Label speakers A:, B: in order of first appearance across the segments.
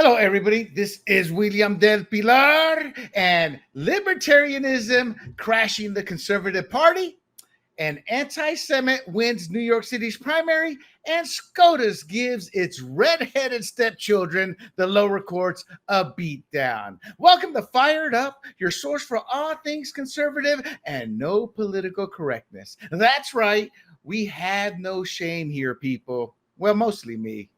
A: Hello, everybody. This is William Del Pilar, and Libertarianism crashing the Conservative Party, an anti-Semite wins New York City's primary, and SCOTUS gives its red-headed stepchildren, the lower courts, a beatdown. Welcome to Fired Up, your source for all things conservative and no political correctness. That's right, we have no shame here, people. Well, mostly me.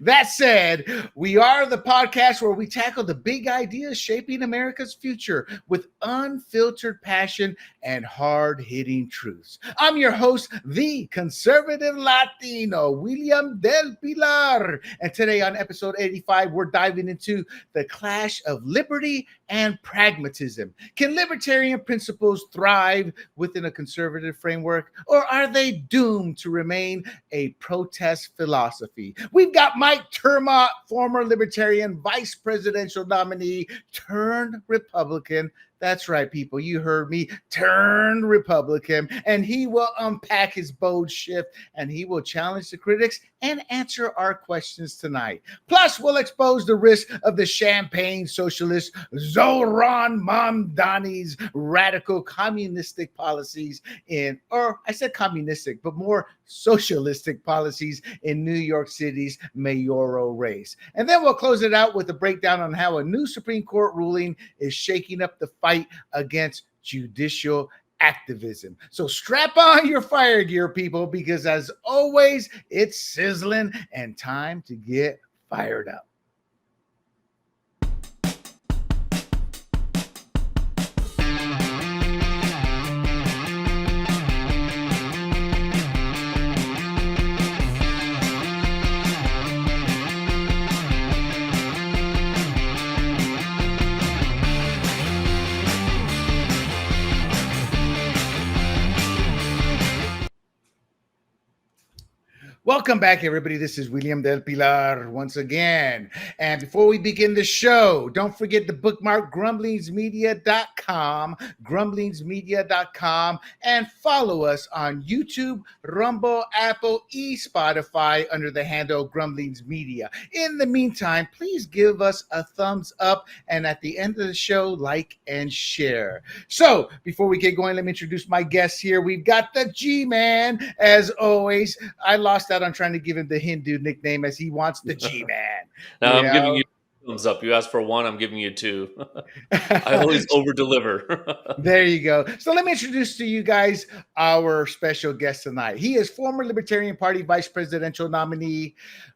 A: That said, we are the podcast where we tackle the big ideas shaping America's future with unfiltered passion and hard-hitting truths. I'm your host, the conservative Latino, William Del Pilar. And today on episode 85, we're diving into the clash of liberty and pragmatism. Can libertarian principles thrive within a conservative framework, or are they doomed to remain a protest philosophy? We've got Mike Ter Maat, former Libertarian vice presidential nominee turned Republican. That's right, people. You heard me. Turned Republican. And he will unpack his bold shift and he will challenge the critics and answer our questions tonight. Plus, we'll expose the risk of the champagne socialist Zohran Mamdani's radical communistic policies I said communistic, but more socialistic policies in New York City's mayoral race. And then we'll close it out with a breakdown on how a new Supreme Court ruling is shaking up the fight against judicial activism. So strap on your fire gear, people, because as always, it's sizzling and time to get fired up. Welcome back, everybody. This is William Del Pilar once again. And before we begin the show, don't forget to bookmark grumblingsmedia.com, and follow us on YouTube, Rumble, Apple, Spotify under the handle Grumblings Media. In the meantime, please give us a thumbs up, and at the end of the show, like and share. So before we get going, let me introduce my guests here. We've got the G-Man, as always. I lost out on trying to give him the Hindu nickname as he wants the G-Man.
B: Now I'm giving you thumbs up. You asked for one, I'm giving you two. I always over-deliver.
A: There you go. So let me introduce to you guys our special guest tonight. He is former Libertarian Party vice presidential nominee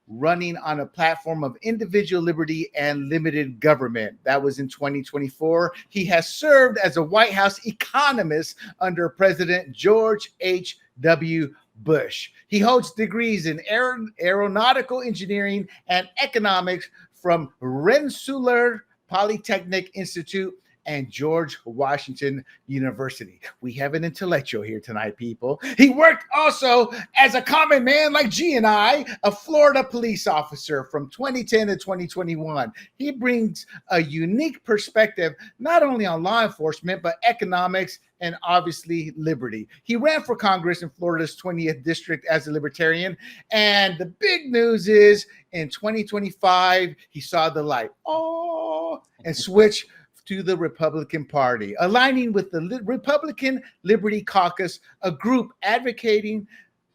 A: running on a platform of individual liberty and limited government. That was in 2024. He has served as a White House economist under President George H.W. Bush. He holds degrees in aeronautical engineering and economics from Rensselaer Polytechnic Institute and George Washington University. We have an intellectual here tonight, people. He worked also as a common man like G and I, a Florida police officer from 2010 to 2021. He brings a unique perspective, not only on law enforcement, but economics and obviously liberty. He ran for Congress in Florida's 20th district as a Libertarian. And the big news is in 2025, he saw the light. And switched to the Republican Party, aligning with the Republican Liberty Caucus, a group advocating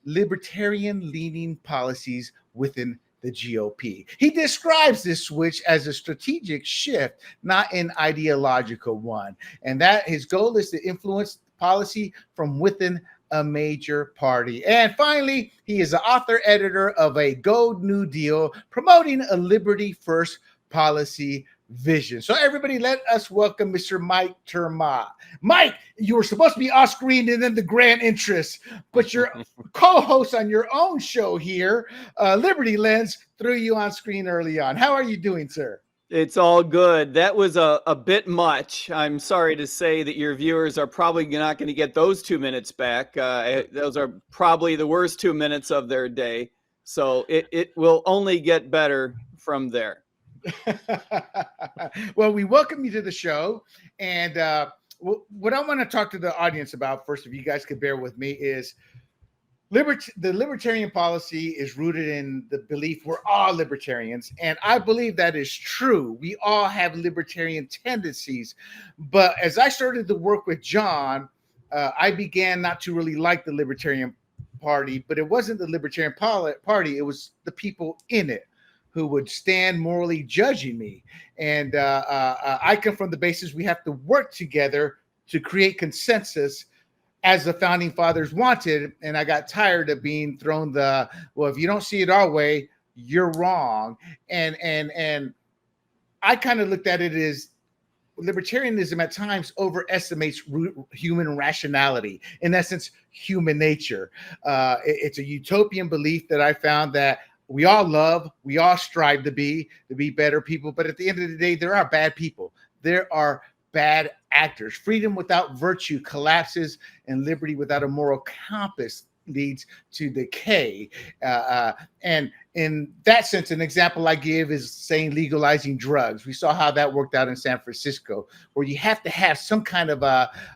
A: libertarian-leaning policies within the GOP. He describes this switch as a strategic shift, not an ideological one, and that his goal is to influence policy from within a major party. And finally, he is the author editor of a Gold New Deal, promoting a liberty first policy vision. So everybody, let us welcome Mr. Mike Ter Maat. Mike, you were supposed to be off screen and then the grand interest, but your co-host on your own show here, Liberty Lens, threw you on screen early on. How are you doing, sir?
C: It's all good. That was a bit much. I'm sorry to say that your viewers are probably not going to get those 2 minutes back. Those are probably the worst 2 minutes of their day. So it will only get better from there.
A: Well, we welcome you to the show. And what I want to talk to the audience about first, if you guys could bear with me, is The libertarian policy is rooted in the belief we're all libertarians, and I believe that is true. We all have libertarian tendencies, but as I started to work with John, I began not to really like the Libertarian Party, but it wasn't the Libertarian Party, it was the people in it who would stand morally judging me. And I come from the basis we have to work together to create consensus as the founding fathers wanted. And I got tired of being thrown well, if you don't see it our way, you're wrong. And I kind of looked at it as libertarianism at times overestimates human rationality, in essence, human nature. It's a utopian belief that I found that we all love, we all strive to be better people. But at the end of the day, there are bad people. There are bad actors. Freedom without virtue collapses, and liberty without a moral compass leads to decay. And in that sense, an example I give is saying legalizing drugs. We saw how that worked out in San Francisco, where you have to have some kind of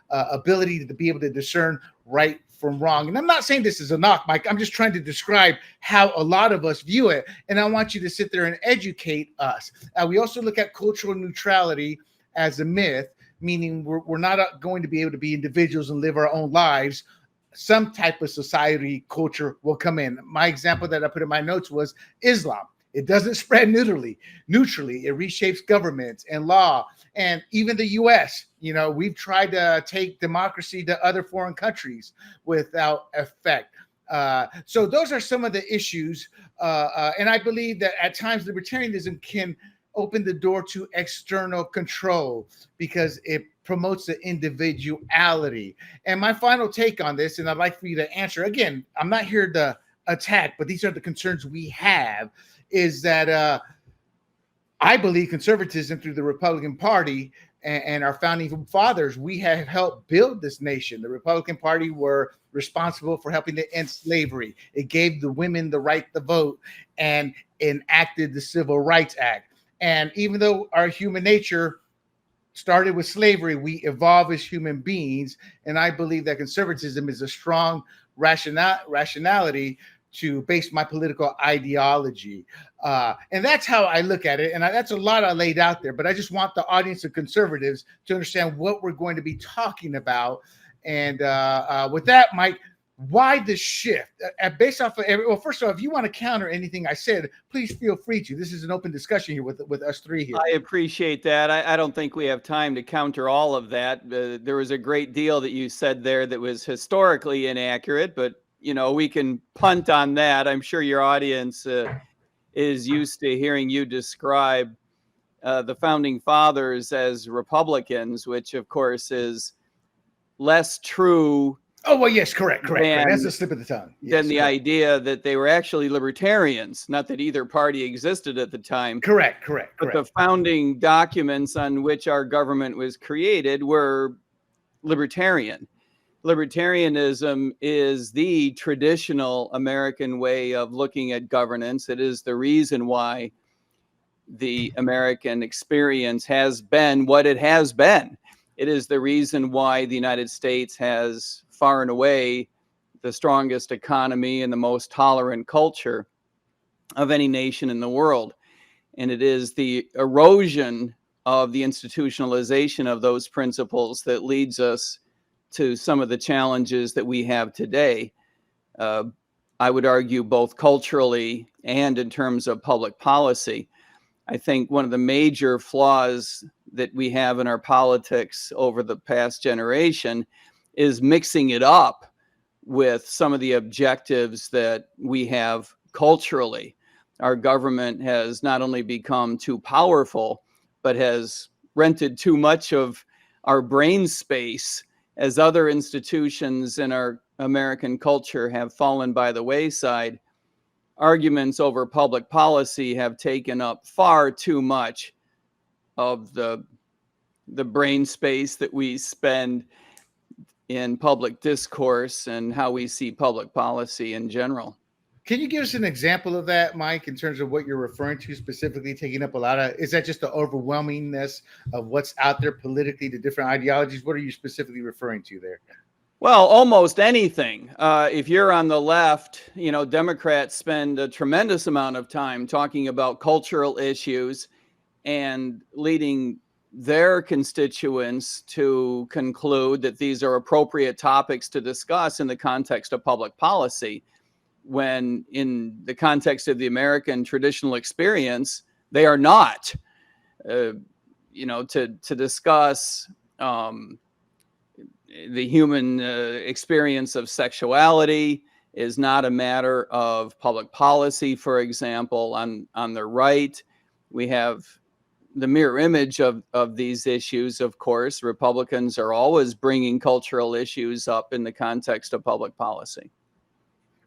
A: ability to be able to discern right from wrong. And I'm not saying this is a knock, Mike. I'm just trying to describe how a lot of us view it. And I want you to sit there and educate us. We also look at cultural neutrality as a myth, meaning we're not going to be able to be individuals and live our own lives. Some type of society culture will come in. My example that I put in my notes was Islam. It doesn't spread neutrally. It reshapes governments and law. And even the US, we've tried to take democracy to other foreign countries without effect. So those are some of the issues. And I believe that at times libertarianism can open the door to external control because it promotes the individuality. And my final take on this, and I'd like for you to answer, again, I'm not here to attack, but these are the concerns we have, is that I believe conservatism through the Republican Party and our founding fathers, we have helped build this nation. The Republican Party were responsible for helping to end slavery. It gave the women the right to vote and enacted the Civil Rights Act. And even though our human nature started with slavery, we evolve as human beings. And I believe that conservatism is a strong rationality to base my political ideology. And that's how I look at it. And that's a lot I laid out there, but I just want the audience of conservatives to understand what we're going to be talking about. And with that, Mike, why the shift? Based off of well, first of all, if you want to counter anything I said, please feel free to. This is an open discussion here with us three here.
C: I appreciate that. I don't think we have time to counter all of that. There was a great deal that you said there that was historically inaccurate, but we can punt on that. I'm sure your audience is used to hearing you describe the founding fathers as Republicans, which of course is less true.
A: Oh, well, yes, correct. That's a slip of the tongue. Yes,
C: than the idea that they were actually libertarians, not that either party existed at the time.
A: Correct.
C: But the founding documents on which our government was created were libertarian. Libertarianism is the traditional American way of looking at governance. It is the reason why the American experience has been what it has been. It is the reason why the United States has far and away the strongest economy and the most tolerant culture of any nation in the world. And it is the erosion of the institutionalization of those principles that leads us to some of the challenges that we have today. I would argue both culturally and in terms of public policy. I think one of the major flaws that we have in our politics over the past generation is mixing it up with some of the objectives that we have culturally. Our government has not only become too powerful, but has rented too much of our brain space as other institutions in our American culture have fallen by the wayside. Arguments over public policy have taken up far too much of the brain space that we spend in public discourse and how we see public policy in general.
A: Can you give us an example of that, Mike, in terms of what you're referring to specifically, taking up a lot of, is that just the overwhelmingness of what's out there politically, the different ideologies? What are you specifically referring to there?
C: Well, almost anything. If you're on the left, Democrats spend a tremendous amount of time talking about cultural issues and leading their constituents to conclude that these are appropriate topics to discuss in the context of public policy, when in the context of the American traditional experience, they are not. To discuss the human experience of sexuality is not a matter of public policy. For example, on the right, we have the mirror image of these issues. Of course, Republicans are always bringing cultural issues up in the context of public policy.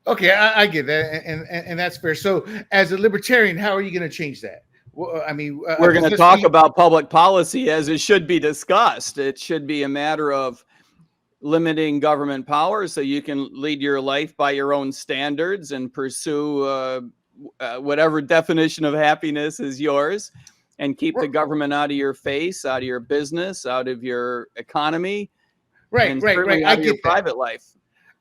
A: Okay, I get that, and that's fair. So, as a libertarian, how are you going to change that? Well, I mean,
C: we're going to talk about public policy as it should be discussed. It should be a matter of limiting government power so you can lead your life by your own standards and pursue whatever definition of happiness is yours, and keep the government out of your face, out of your business, out of your economy,
A: right.
C: Out of your private life.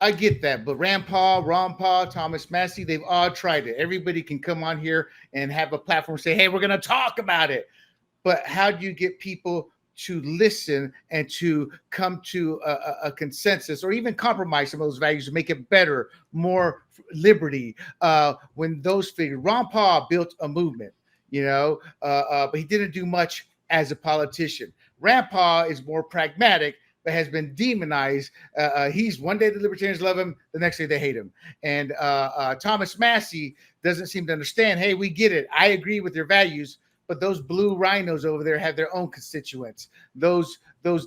A: I get that, but Rand Paul, Ron Paul, Thomas Massey, they've all tried it. Everybody can come on here and have a platform, say, hey, we're going to talk about it. But how do you get people to listen and to come to a consensus, or even compromise some of those values to make it better, more liberty? When those figures, Ron Paul built a movement, but he didn't do much as a politician. Rand Paul is more pragmatic, but has been demonized. He's one day the libertarians love him, the next day they hate him. And Thomas Massey doesn't seem to understand, hey, we get it. I agree with your values, but those blue rhinos over there have their own constituents. Those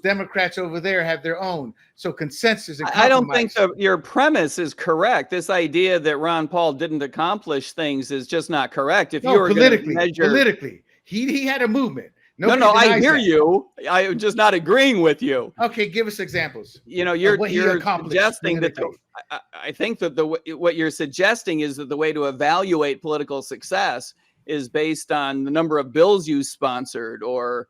A: Democrats over there have their own. So consensus and compromise.
C: I don't think your premise is correct. This idea that Ron Paul didn't accomplish things is just not correct. If you were
A: politically, he had a movement.
C: No, I hear you. I'm just not agreeing with you.
A: Okay, give us examples.
C: You're suggesting that I think that what you're suggesting is that the way to evaluate political success is based on the number of bills you sponsored or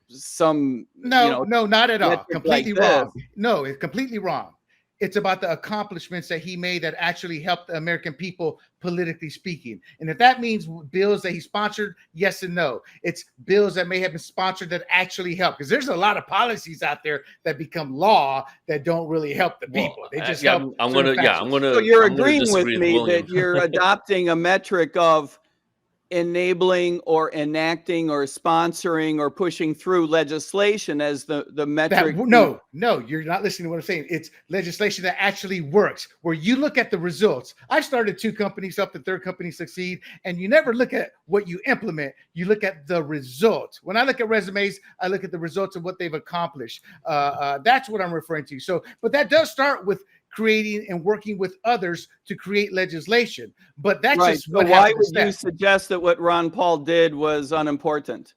C: some.
A: No, not at all. Completely wrong. No, it's completely wrong. It's about the accomplishments that he made that actually helped the American people, politically speaking. And if that means bills that he sponsored, yes and no. It's bills that may have been sponsored that actually help. Because there's a lot of policies out there that become law that don't really help the people. They just help.
C: So you're agreeing with me that you're adopting a metric of enabling or enacting or sponsoring or pushing through legislation as the metric.
A: No, you're not listening to what I'm saying. It's legislation that actually works, where you look at the results. I started 2 companies, up the 3rd company succeed, and you never look at what you implement. You look at the results. When I look at resumes, I look at the results of what they've accomplished. That's what I'm referring to. So, but that does start with creating and working with others to create legislation. But that's right. Just what
C: why would you suggest that what Ron Paul did was unimportant?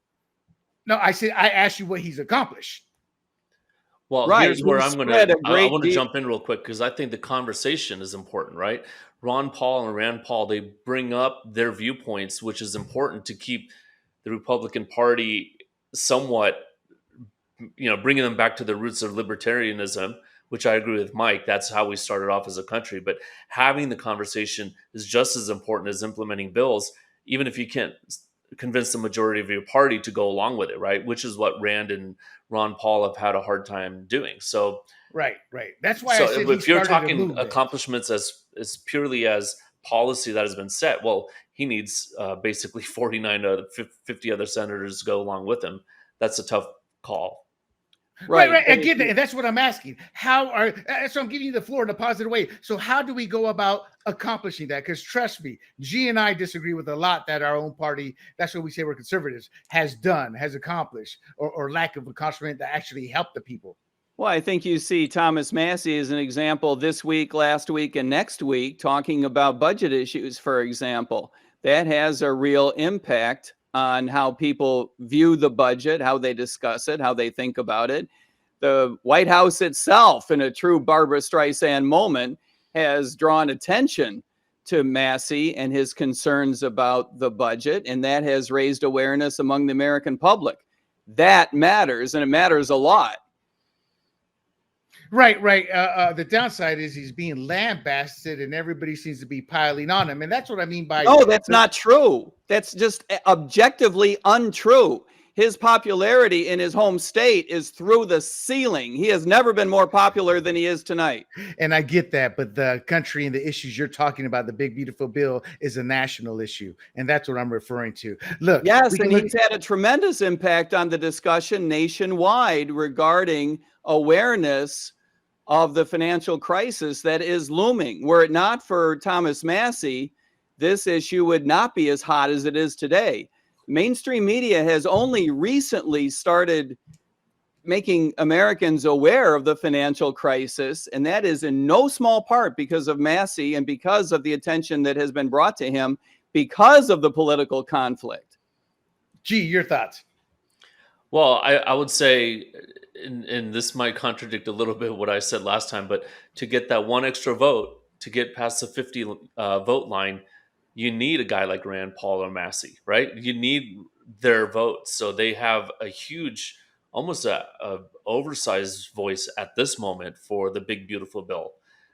A: No, I asked you what he's accomplished.
B: Well, right. Here's where I want to jump in real quick, because I think the conversation is important, right? Ron Paul and Rand Paul, they bring up their viewpoints, which is important to keep the Republican Party somewhat, bringing them back to the roots of libertarianism, which I agree with Mike. That's how we started off as a country. But having the conversation is just as important as implementing bills, even if you can't convince the majority of your party to go along with it, right? Which is what Rand and Ron Paul have had a hard time doing. So,
A: right. That's why. So,
B: if you're talking accomplishments as purely as policy that has been set, well, he needs basically 49 out of 50 other senators to go along with him. That's a tough call.
A: Right. I get that. And that's what I'm asking. So I'm giving you the floor in a positive way. So how do we go about accomplishing that? Because trust me, G and I disagree with a lot that our own party, that's what we say we're conservatives, has accomplished, or lack of accomplishment that actually helped the people.
C: Well, I think you see Thomas Massey as an example this week, last week, and next week, talking about budget issues, for example. That has a real impact on how people view the budget, how they discuss it, how they think about it. The White House itself, in a true Barbra Streisand moment, has drawn attention to Massey and his concerns about the budget, and that has raised awareness among the American public. That matters, and it matters a lot.
A: Right. The downside is he's being lambasted, and everybody seems to be piling on him, and that's what I mean by.
C: No, that's not true. That's just objectively untrue. His popularity in his home state is through the ceiling. He has never been more popular than he is tonight.
A: And I get that, but the country and the issues you're talking about, the big beautiful bill, is a national issue, and that's what I'm referring to. Look,
C: yes, and he's had a tremendous impact on the discussion nationwide regarding awareness of the financial crisis that is looming. Were it not for Thomas Massie, this issue would not be as hot as it is today. Mainstream media has only recently started making Americans aware of the financial crisis, and that is in no small part because of Massie and because of the attention that has been brought to him because of the political conflict.
A: Gee, your thoughts?
B: Well, I would say, and this might contradict a little bit what I said last time, but to get that one extra vote, to get past the 50 vote line, you need a guy like Rand Paul or Massie, right? You need their votes. So they have a huge, almost a oversized voice at this moment for the big, beautiful bill,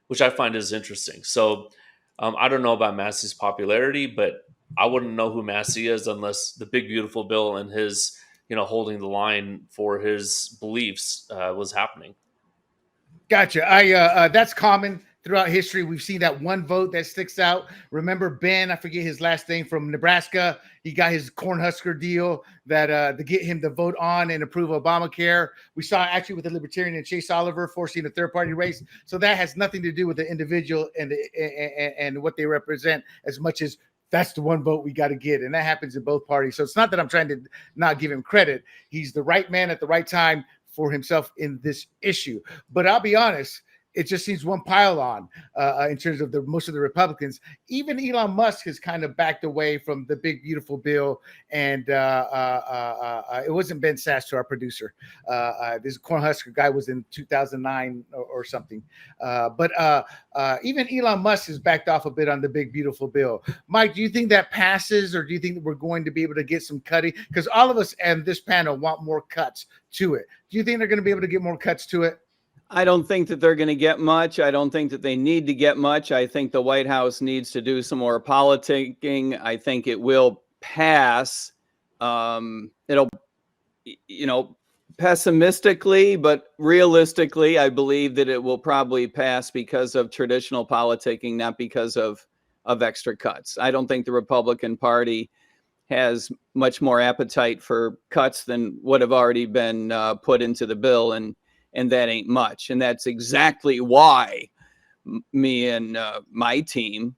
B: which I find is interesting. So I don't know about Massie's popularity, but I wouldn't know who Massie is unless the big, beautiful bill and his, holding the line for his beliefs was happening.
A: Gotcha. That's common throughout history. We've seen that one vote that sticks out. Remember Ben, I forget his last name, from Nebraska. He got his Cornhusker deal that to get him to vote on and approve Obamacare. We saw actually with the Libertarian and Chase Oliver forcing a third-party race. So that has nothing to do with the individual and what they represent as much as that's the one vote we got to get. And that happens in both parties. So it's not that I'm trying to not give him credit. He's the right man at the right time for himself in this issue. But I'll be honest, it just seems one pile on in terms of most of the Republicans. Even Elon Musk has kind of backed away from the big, beautiful bill. And it wasn't Ben Sass, to our producer. This Cornhusker guy was in 2009 or something. But even Elon Musk has backed off a bit on the big, beautiful bill. Mike, do you think that passes, or do you think that we're going to be able to get some cutting? Because all of us and this panel want more cuts to it. Do you think they're going to be able to get more cuts to it?
C: I don't think that they're going to get much. I don't think that they need to get much. I think the White House needs to do some more politicking. I think it will pass. It'll, pessimistically, but realistically, I believe that it will probably pass because of traditional politicking, not because of extra cuts. I don't think the Republican Party has much more appetite for cuts than what have already been put into the bill, and that ain't much. And that's exactly why me and my team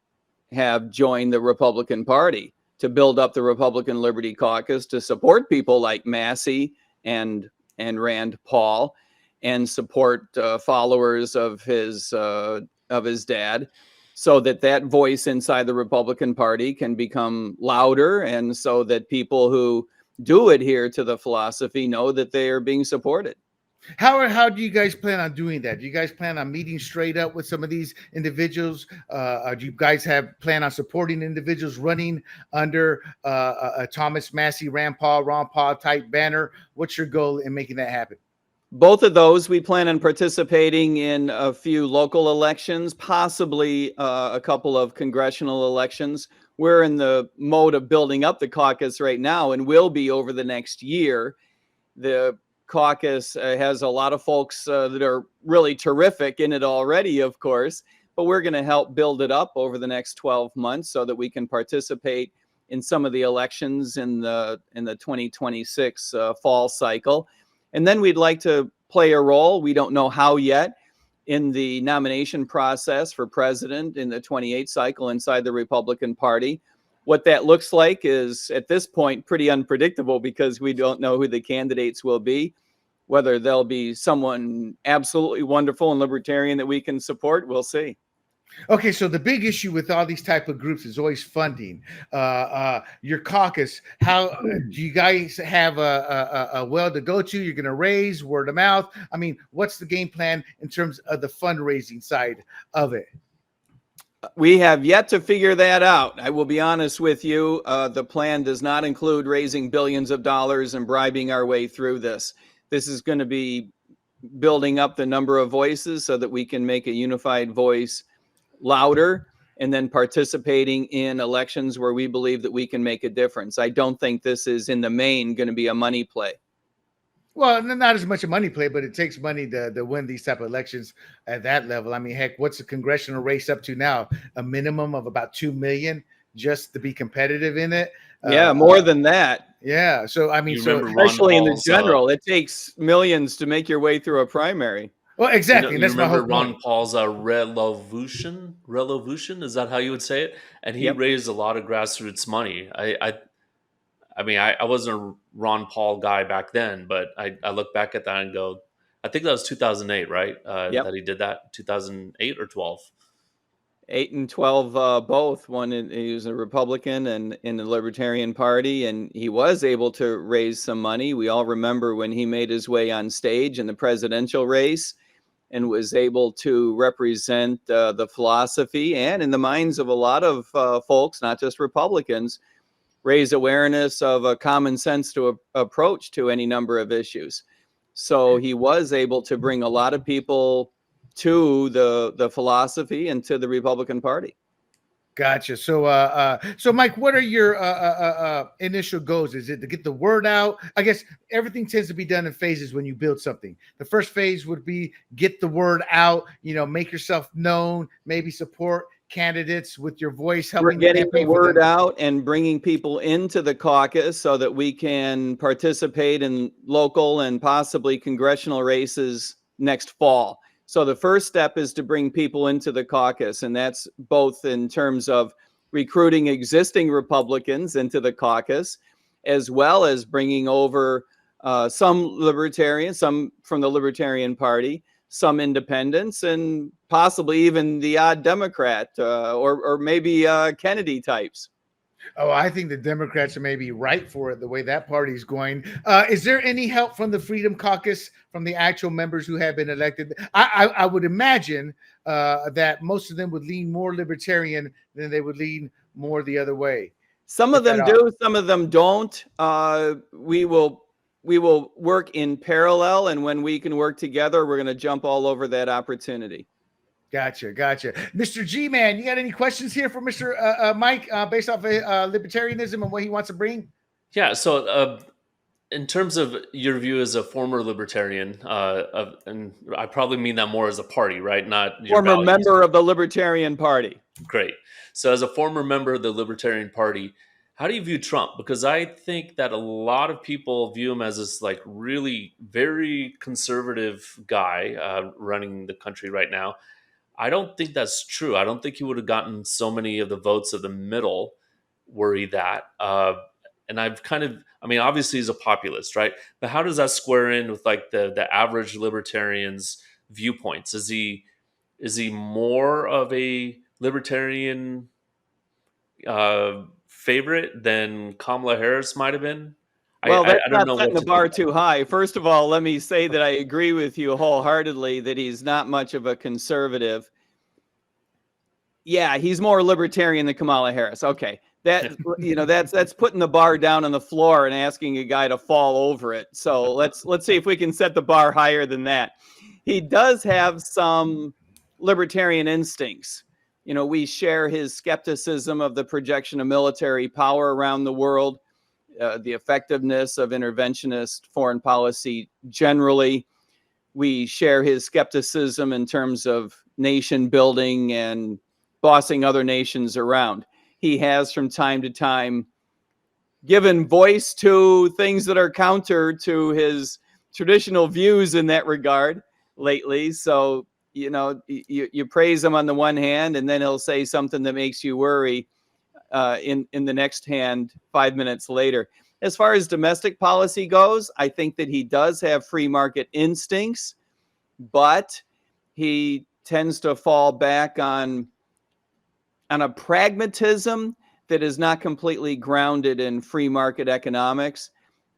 C: have joined the Republican Party, to build up the Republican Liberty Caucus, to support people like Massie and Rand Paul, and support followers of his dad, so that voice inside the Republican Party can become louder, and so that people who do adhere to the philosophy know that they are being supported.
A: How do you guys plan on doing that? Do you guys plan on meeting straight up with some of these individuals? Do you guys plan on supporting individuals running under a Thomas Massie, Rand Paul, Ron Paul type banner? What's your goal in making that happen?
C: Both of those. We plan on participating in a few local elections, possibly a couple of congressional elections. We're in the mode of building up the caucus right now, and will be over the next year. The caucus has a lot of folks that are really terrific in it already, of course, but we're going to help build it up over the next 12 months so that we can participate in some of the elections in the 2026 fall cycle. And then we'd like to play a role, we don't know how yet, in the nomination process for president in the 28th cycle inside the Republican Party. What that looks like is, at this point, pretty unpredictable, because we don't know who the candidates will be. Whether they'll be someone absolutely wonderful and libertarian that we can support, we'll see.
A: Okay, so the big issue with all these type of groups is always funding. Your caucus, how do you guys have a well to go to? You're going to raise word of mouth. I mean, what's the game plan in terms of the fundraising side of it?
C: We have yet to figure that out. I will be honest with you. The plan does not include raising billions of dollars and bribing our way through this. This is going to be building up the number of voices so that we can make a unified voice louder, and then participating in elections where we believe that we can make a difference. I don't think this is in the main going to be a money play.
A: Well, not as much a money play, but it takes money to win these type of elections at that level. I mean, heck, what's the congressional race up to now? A minimum of about 2 million just to be competitive in it.
C: Yeah, more than that.
A: Yeah. So, I mean,
C: especially in the general, it takes millions to make your way through a primary.
A: Well, exactly.
B: You remember Ron Paul's Revolution? Is that how you would say it? And he raised a lot of grassroots money. I mean, I wasn't a Ron Paul guy back then, but I look back at that and go, I think that was 2008, right? That he did that, 2008 or 12?
C: 8 and 12, both. He was a Republican and in the Libertarian Party, and he was able to raise some money. We all remember when he made his way on stage in the presidential race and was able to represent the philosophy, and in the minds of a lot of folks, not just Republicans, raise awareness of a common sense approach to any number of issues. So he was able to bring a lot of people to the philosophy and to the Republican Party.
A: Gotcha. So Mike, what are your initial goals? Is it to get the word out? I guess everything tends to be done in phases when you build something. The first phase would be get the word out, make yourself known, maybe support candidates with your voice, helping
C: getting the word out and bringing people into the caucus so that we can participate in local and possibly congressional races next fall. So the first step is to bring people into the caucus, and that's both in terms of recruiting existing Republicans into the caucus, as well as bringing over some libertarians, some from the Libertarian Party, some independents, and possibly even the odd Democrat or maybe Kennedy types.
A: Oh, I think the Democrats are maybe right for it, the way that party's going. Is there any help from the Freedom Caucus, from the actual members who have been elected? I would imagine that most of them would lean more libertarian than they would lean more the other way.
C: Some of them do, some of them don't. We will work in parallel, and when we can work together, we're going to jump all over that opportunity.
A: Gotcha. Mr. G-Man, you got any questions here for Mr. Mike based off of libertarianism and what he wants to bring?
B: Yeah, so in terms of your view as a former libertarian, and I probably mean that more as a party, right? Not your
C: former member of the Libertarian Party.
B: Great. So as a former member of the Libertarian Party, how do you view Trump? Because I think that a lot of people view him as this like really very conservative guy running the country right now. I don't think that's true. I don't think he would have gotten so many of the votes of the middle were he that. And obviously he's a populist, right? But how does that square in with like the average libertarian's viewpoints? Is he more of a libertarian favorite than Kamala Harris might have been?
C: Well, that's not setting the bar too high. First of all, let me say that I agree with you wholeheartedly that he's not much of a conservative. Yeah, he's more libertarian than Kamala Harris. Okay, that's putting the bar down on the floor and asking a guy to fall over it. So let's see if we can set the bar higher than that. He does have some libertarian instincts. We share his skepticism of the projection of military power around the world. The effectiveness of interventionist foreign policy generally. We share his skepticism in terms of nation building and bossing other nations around. He has from time to time given voice to things that are counter to his traditional views in that regard lately. So, you praise him on the one hand, and then he'll say something that makes you worry in the next hand 5 minutes later. As far as domestic policy goes, I think that he does have free market instincts, but he tends to fall back on a pragmatism that is not completely grounded in free market economics.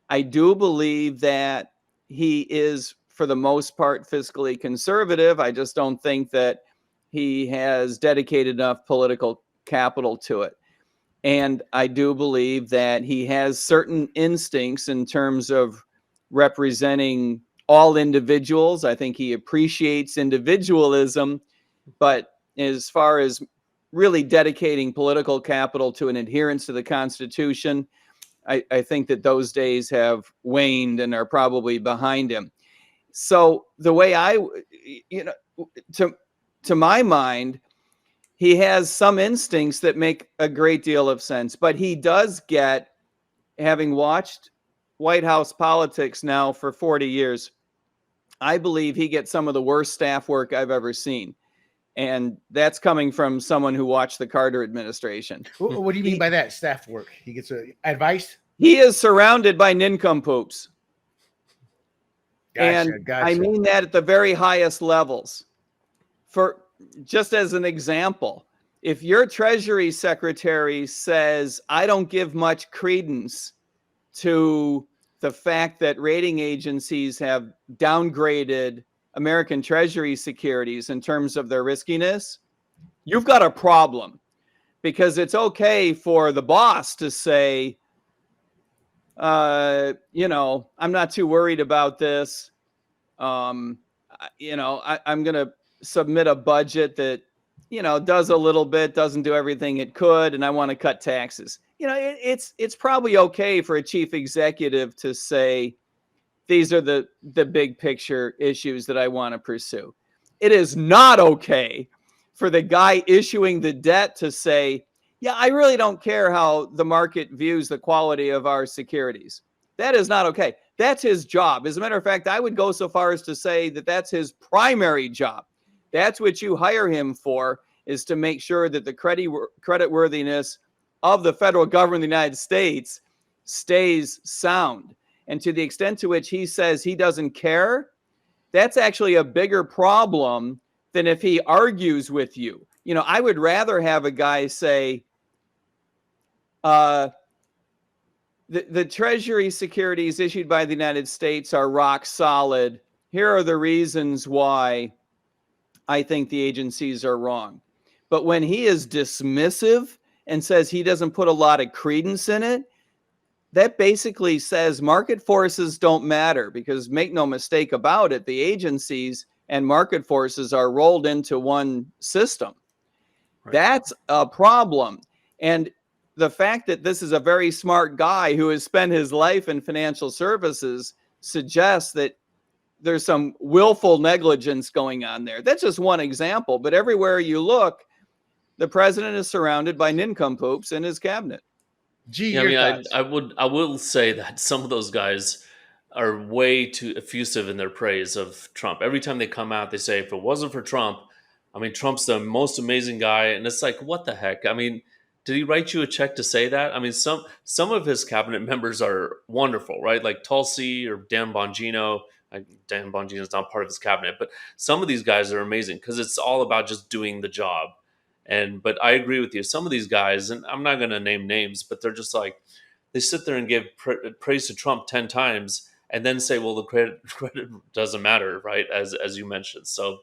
C: I do believe that he is, for the most part, fiscally conservative. I just don't think that he has dedicated enough political capital to it. And I do believe that he has certain instincts in terms of representing all individuals. I think he appreciates individualism, but as far as really dedicating political capital to an adherence to the Constitution, I think that those days have waned and are probably behind him. So the way to my mind, he has some instincts that make a great deal of sense, but he does get, having watched White House politics now for 40 years, I believe he gets some of the worst staff work I've ever seen. And that's coming from someone who watched the Carter administration.
A: What do you mean by that, staff work? He gets advice?
C: He is surrounded by nincompoops.
A: Gotcha.
C: I mean that at the very highest levels. For just as an example, if your Treasury Secretary says, I don't give much credence to the fact that rating agencies have downgraded American Treasury securities in terms of their riskiness, you've got a problem, because it's okay for the boss to say, I'm not too worried about this. I'm going to submit a budget that, does a little bit, doesn't do everything it could, and I want to cut taxes. It's probably okay for a chief executive to say, these are the big picture issues that I want to pursue. It is not okay for the guy issuing the debt to say, yeah, I really don't care how the market views the quality of our securities. That is not okay. That's his job. As a matter of fact, I would go so far as to say that that's his primary job. That's what you hire him for, is to make sure that the creditworthiness of the federal government of the United States stays sound. And to the extent to which he says he doesn't care, that's actually a bigger problem than if he argues with you. I would rather have a guy say, the Treasury securities issued by the United States are rock solid. Here are the reasons why I think the agencies are wrong. But when he is dismissive and says he doesn't put a lot of credence in it, that basically says market forces don't matter, because make no mistake about it, the agencies and market forces are rolled into one system. Right. That's a problem. And the fact that this is a very smart guy who has spent his life in financial services suggests that there's some willful negligence going on there. That's just one example, but everywhere you look, the president is surrounded by nincompoops in his cabinet.
B: I will say that some of those guys are way too effusive in their praise of Trump. Every time they come out, they say, if it wasn't for Trump, Trump's the most amazing guy. And it's like, what the heck? Did he write you a check to say that? Some of his cabinet members are wonderful, right? Like Tulsi or Dan Bongino. Dan Bongino is not part of his cabinet, but some of these guys are amazing because it's all about just doing the job. But I agree with you. Some of these guys, and I'm not going to name names, but they're just like, they sit there and give praise to Trump 10 times and then say, well, the credit doesn't matter, right? As you mentioned. So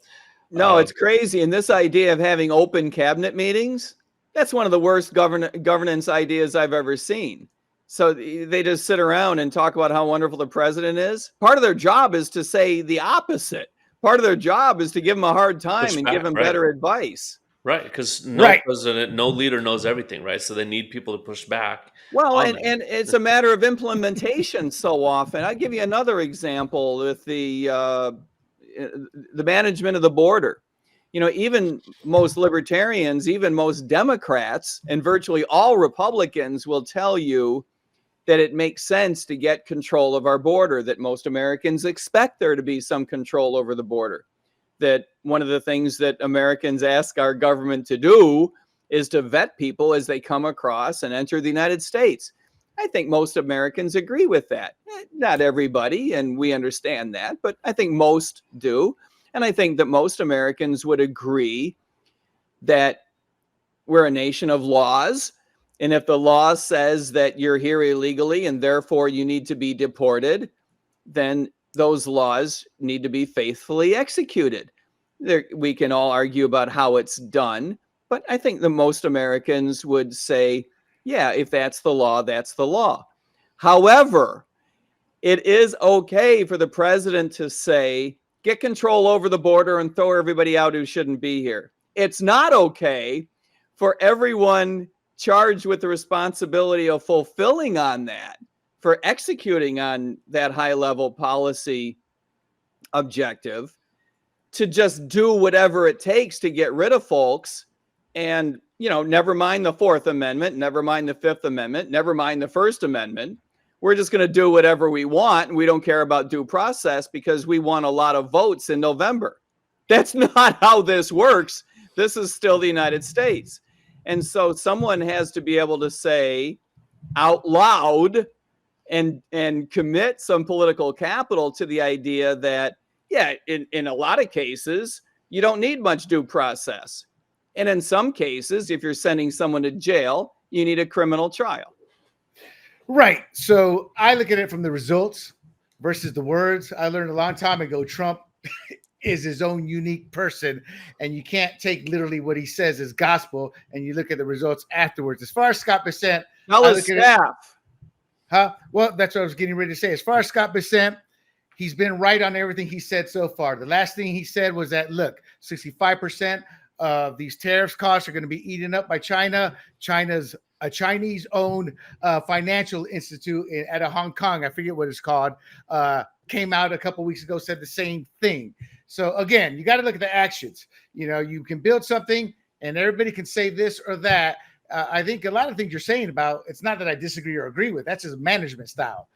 C: no, it's crazy. And this idea of having open cabinet meetings, that's one of the worst governance ideas I've ever seen. So they just sit around and talk about how wonderful the president is. Part of their job is to say the opposite. Part of their job is to give him a hard time and give him better advice.
B: Right, because no president, no leader knows everything, right? So they need people to push back.
C: Well, and it's a matter of implementation so often. I'll give you another example with the management of the border. Even most libertarians, even most Democrats, and virtually all Republicans will tell you that it makes sense to get control of our border, that most Americans expect there to be some control over the border. That one of the things that Americans ask our government to do is to vet people as they come across and enter the United States. I think most Americans agree with that. Not everybody, and we understand that, but I think most do. And I think that most Americans would agree that we're a nation of laws. And if the law says that you're here illegally and therefore you need to be deported, then those laws need to be faithfully executed. We can all argue about how it's done, but I think that most Americans would say, yeah, if that's the law, that's the law. However, it is okay for the president to say, get control over the border and throw everybody out who shouldn't be here. It's not okay for everyone charged with the responsibility of fulfilling on that, for executing on that high-level policy objective, to just do whatever it takes to get rid of folks. And, never mind the Fourth Amendment, never mind the Fifth Amendment, never mind the First Amendment. We're just going to do whatever we want, and we don't care about due process because we won a lot of votes in November. That's not how this works. This is still the United States. And so someone has to be able to say out loud and commit some political capital to the idea that, yeah, in a lot of cases, you don't need much due process. And in some cases, if you're sending someone to jail, you need a criminal trial.
A: Right. So I look at it from the results versus the words. I learned a long time ago, Trump is his own unique person, and you can't take literally what he says as gospel, and you look at the results afterwards. As far as Scott Bessent,
C: how is staff?
A: Well, that's what I was getting ready to say. As far as Scott Bessent, he's been right on everything he said so far. The last thing he said was that, look, 65% of these tariffs costs are going to be eaten up by China. China's a Chinese-owned financial institute out of Hong Kong, I forget what it's called, came out a couple weeks ago, said the same thing. So again, you got to look at the actions. You can build something and everybody can say this or that. I think a lot of things you're saying about, it's not that I disagree or agree with, that's his management style.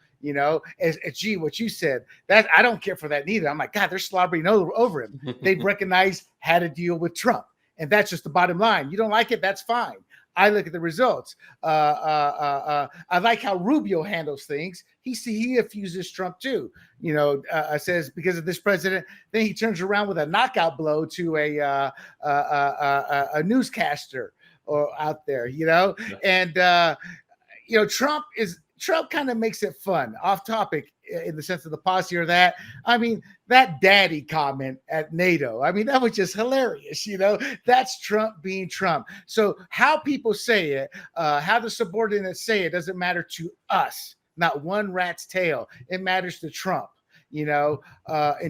A: Gee, what you said, that I don't care for that neither. I'm like, God, they're slobbering over him. They've recognized how to deal with Trump. And that's just the bottom line. You don't like it, that's fine. I look at the results. I like how Rubio handles things. He accuses Trump too. Says because of this president, then he turns around with a knockout blow to a newscaster or out there. And Trump kind of makes it fun, off topic in the sense of the posse or that. I mean, that daddy comment at NATO, I mean, that was just hilarious. That's Trump being Trump. So how people say it, how the subordinates say it doesn't matter to us, not one rat's tail. It matters to Trump. In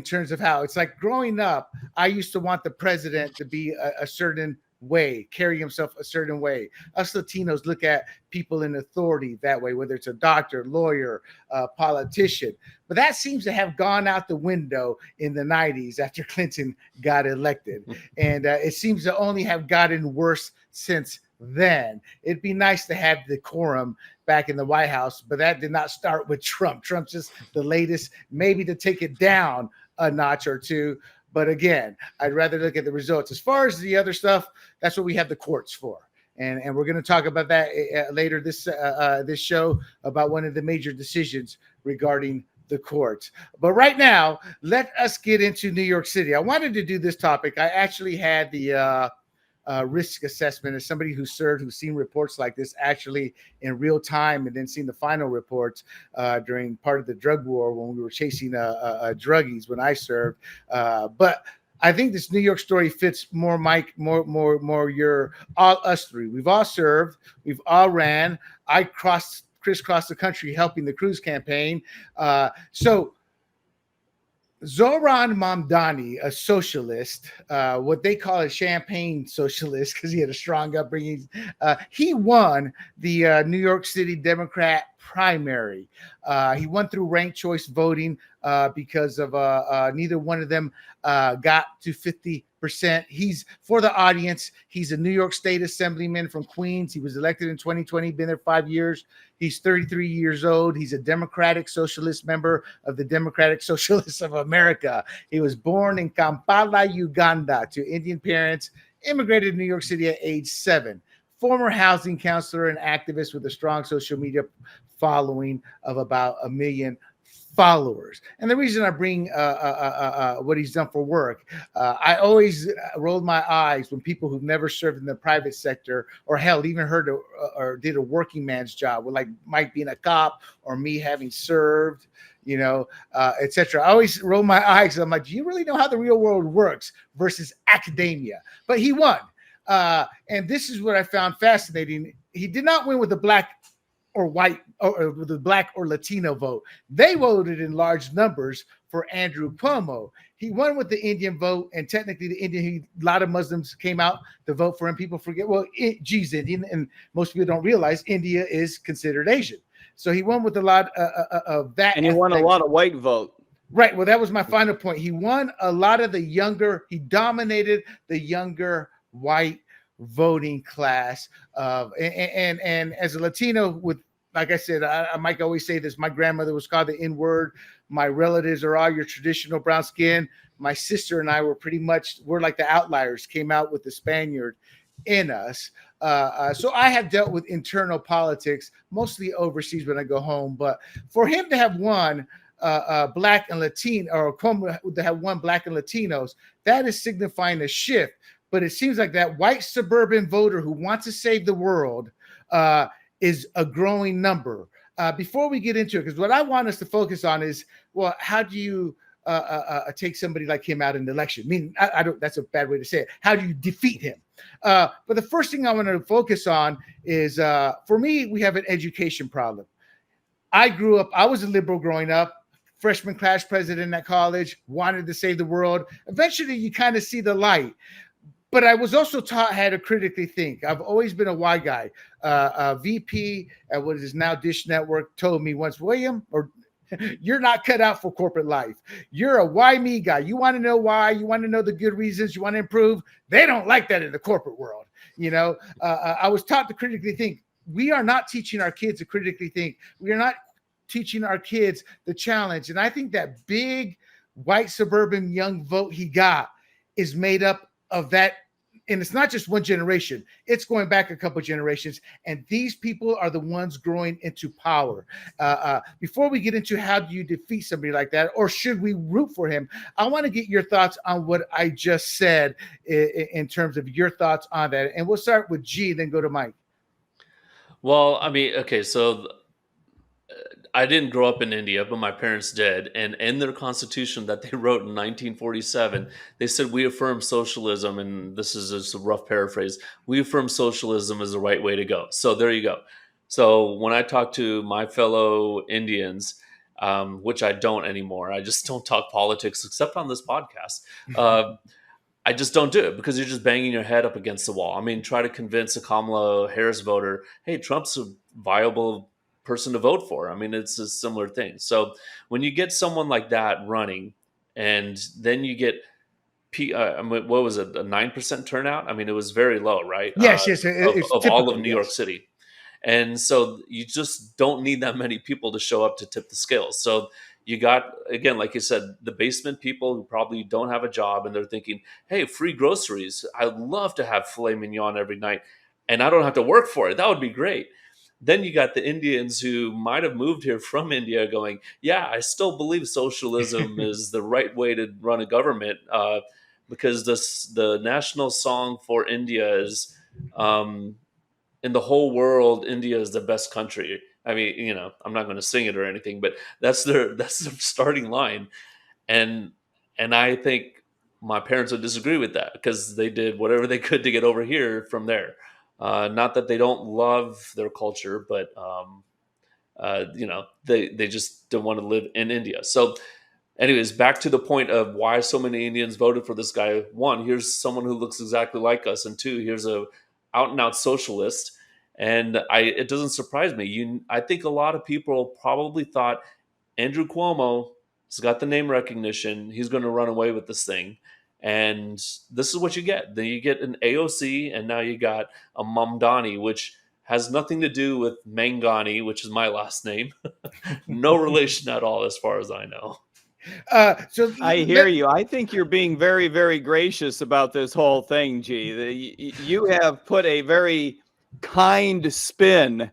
A: terms of how it's like growing up, I used to want the president to be a certain way, carry himself a certain way. Us Latinos look at people in authority that way, whether it's a doctor, lawyer, politician. But that seems to have gone out the window in the 90s after Clinton got elected. And it seems to only have gotten worse since then. It'd be nice to have decorum back in the White House, but that did not start with Trump. Trump's just the latest, maybe to take it down a notch or two. But again, I'd rather look at the results. As far as the other stuff, that's what we have the courts for. And we're going to talk about that later this show, about one of the major decisions regarding the courts. But right now, let us get into New York City. I wanted to do this topic. I actually had the risk assessment as somebody who's seen reports like this actually in real time, and then seen the final reports during part of the drug war when we were chasing druggies when I served. But I think this New York story fits more, Mike, more us three. We've all served. We've all ran. I crisscrossed the country helping the Cruz campaign. So Zohran Mamdani, a socialist, what they call a champagne socialist because he had a strong upbringing, he won the New York City Democrat primary. He won through ranked choice voting because of neither one of them got to 50%. He's, for the audience, he's a New York State Assemblyman from Queens. He was elected in 2020, been there 5 years. He's 33 years old. He's a Democratic Socialist member of the Democratic Socialists of America. He was born in Kampala, Uganda, to Indian parents, immigrated to New York City at age 7. Former housing counselor and activist with a strong social media following of about 1 million followers. And the reason I bring what he's done for work, I always rolled my eyes when people who've never served in the private sector, or hell, even heard or did a working man's job, with like Mike being a cop or me having served, etc. I always roll my eyes. I'm like, do you really know how the real world works versus academia? But he won. And this is what I found fascinating. He did not win with a black or white or the Black or Latino vote. They voted in large numbers for Andrew Cuomo. He won with the Indian vote, and technically a lot of Muslims came out to vote for him. People forget, G's Indian, and most people don't realize India is considered Asian. So he won with a lot of that.
C: And he won a lot of white vote.
A: Right. Well, that was my final point. He won a lot of he dominated the younger white voting class. And as a Latino with, like I said, I might always say this, my grandmother was called the N-word. My relatives are all your traditional brown skin. My sister and I we're like the outliers, came out with the Spaniard in us. So I have dealt with internal politics, mostly overseas when I go home. But for him to have won Black and Latino, or to have won Black and Latinos, that is signifying a shift. But it seems like that white suburban voter who wants to save the world is a growing number. Before we get into it, because what I want us to focus on is, well, how do you take somebody like him out in the election? I mean, I don't. That's a bad way to say it. How do you defeat him? But the first thing I want to focus on is, for me, we have an education problem. I was a liberal growing up, freshman class president at college, wanted to save the world. Eventually, you kind of see the light. But I was also taught how to critically think. I've always been a why guy. VP at what is now Dish Network told me once, William, you're not cut out for corporate life. You're a why me guy. You want to know why. You want to know the good reasons. You want to improve. They don't like that in the corporate world. I was taught to critically think. We are not teaching our kids to critically think. We are not teaching our kids the challenge. And I think that big white suburban young vote he got is made up of that. And it's not just one generation, it's going back a couple generations. And these people are the ones growing into power. Before we get into how do you defeat somebody like that, or should we root for him, I want to get your thoughts on what I just said in terms of your thoughts on that. And we'll start with G, then go to Mike.
B: Well, I mean, okay, so I didn't grow up in India, but my parents did. And in their constitution that they wrote in 1947, they said, we affirm socialism. And this is just a rough paraphrase. We affirm socialism is the right way to go. So there you go. So when I talk to my fellow Indians, which I don't anymore, I just don't talk politics except on this podcast. I just don't do it because you're just banging your head up against the wall. I mean, try to convince a Kamala Harris voter, hey, Trump's a viable person to vote for. I mean, it's a similar thing. So when you get someone like that running, and then you get, what was it, a 9% turnout? I mean, it was very low, right?
A: Yes.
B: Of all of New York City. And so you just don't need that many people to show up to tip the scales. So you got, again, like you said, the basement people who probably don't have a job and they're thinking, hey, free groceries. I'd love to have filet mignon every night and I don't have to work for it. That would be great. Then you got the Indians who might have moved here from India going, yeah, I still believe socialism is the right way to run a government because the national song for India is, in the whole world, India is the best country. I mean, I'm not going to sing it or anything, but that's their starting line. And I think my parents would disagree with that because they did whatever they could to get over here from there. Not that they don't love their culture, but they just don't want to live in India. So anyways, back to the point of why so many Indians voted for this guy. One, here's someone who looks exactly like us. And two, here's a out and out socialist. And it doesn't surprise me. I think a lot of people probably thought Andrew Cuomo has got the name recognition. He's going to run away with this thing. And this is what you get. Then you get an AOC, and now you got a Mamdani, which has nothing to do with Mangani, which is my last name. No relation at all, as far as I know.
C: So I hear you. I think you're being very, very gracious about this whole thing, G. You have put a very kind spin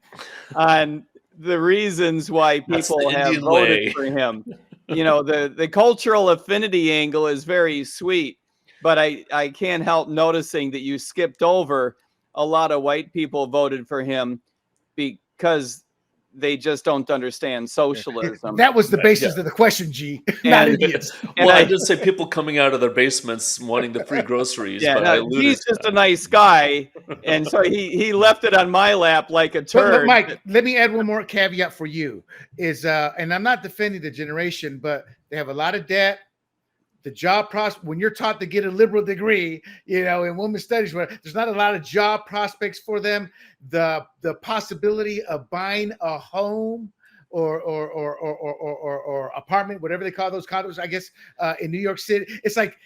C: on the reasons why people have voted for him. The cultural affinity angle is very sweet, but I can't help noticing that you skipped over a lot of white people voted for him because they just don't understand socialism.
A: That was the basis of the question, G. Not idiots.
B: Well, I did say people coming out of their basements wanting the free groceries.
C: Yeah,
B: but
C: no, he's just a nice guy, and so he left it on my lap like a turd.
A: But Mike, let me add one more caveat for you. And I'm not defending the generation, but they have a lot of debt. The job prospect, when you're taught to get a liberal degree, in women's studies, where there's not a lot of job prospects for them. The possibility of buying a home or apartment, whatever they call those condos, I guess, in New York City, it's like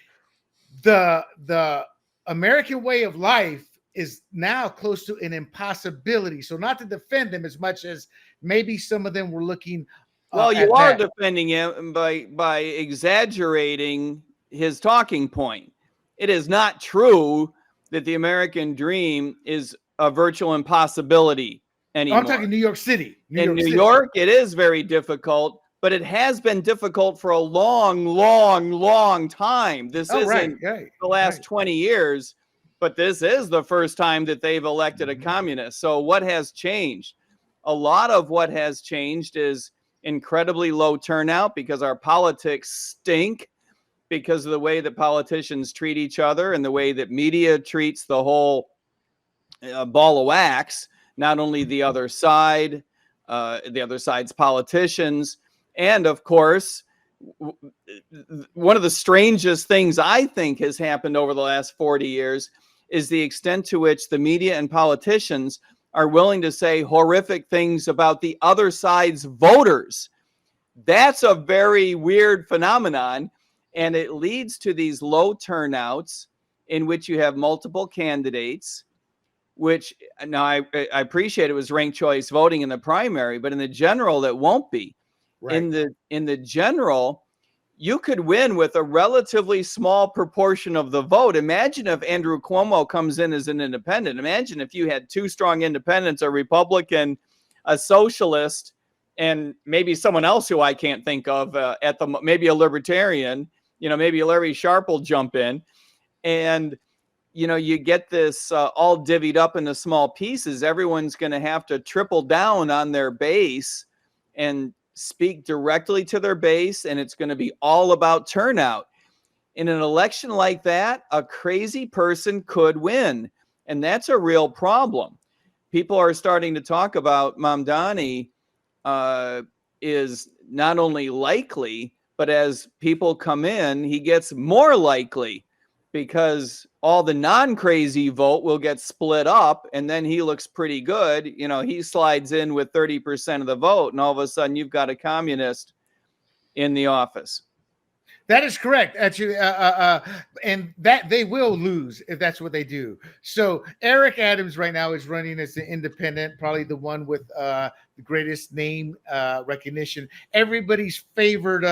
A: the American way of life is now close to an impossibility. So not to defend them as much as maybe some of them were looking.
C: Well, you are defending him by exaggerating his talking point. It is not true that the American dream is a virtual impossibility anymore.
A: I'm talking New York City.
C: In New York, it is very difficult, but it has been difficult for a long, long, long time. This isn't the last 20 years, but this is the first time that they've elected a communist. So what has changed? A lot of what has changed is incredibly low turnout because our politics stink, because of the way that politicians treat each other and the way that media treats the whole ball of wax, not only the other side, the other side's politicians. And of course, one of the strangest things I think has happened over the last 40 years is the extent to which the media and politicians are willing to say horrific things about the other side's voters. That's a very weird phenomenon, and it leads to these low turnouts in which you have multiple candidates, which now I appreciate it was ranked choice voting in the primary, but in the general, that won't be. Right. In the general, you could win with a relatively small proportion of the vote. Imagine if Andrew Cuomo comes in as an independent. Imagine if you had two strong independents, a Republican, a socialist, and maybe someone else who I can't think of maybe a libertarian, maybe Larry Sharp will jump in. And, you get this all divvied up into small pieces. Everyone's going to have to triple down on their base and speak directly to their base, and it's going to be all about turnout. In an election like that, a crazy person could win, and that's a real problem. People are starting to talk about Mamdani is not only likely, but as people come in, he gets more likely because all the non-crazy vote will get split up, and then he looks pretty good. He slides in with 30% of the vote, and all of a sudden you've got a communist in the office.
A: That is correct, actually, and that they will lose if that's what they do. So Eric Adams right now is running as an independent, probably the one with the greatest name recognition. Everybody's favored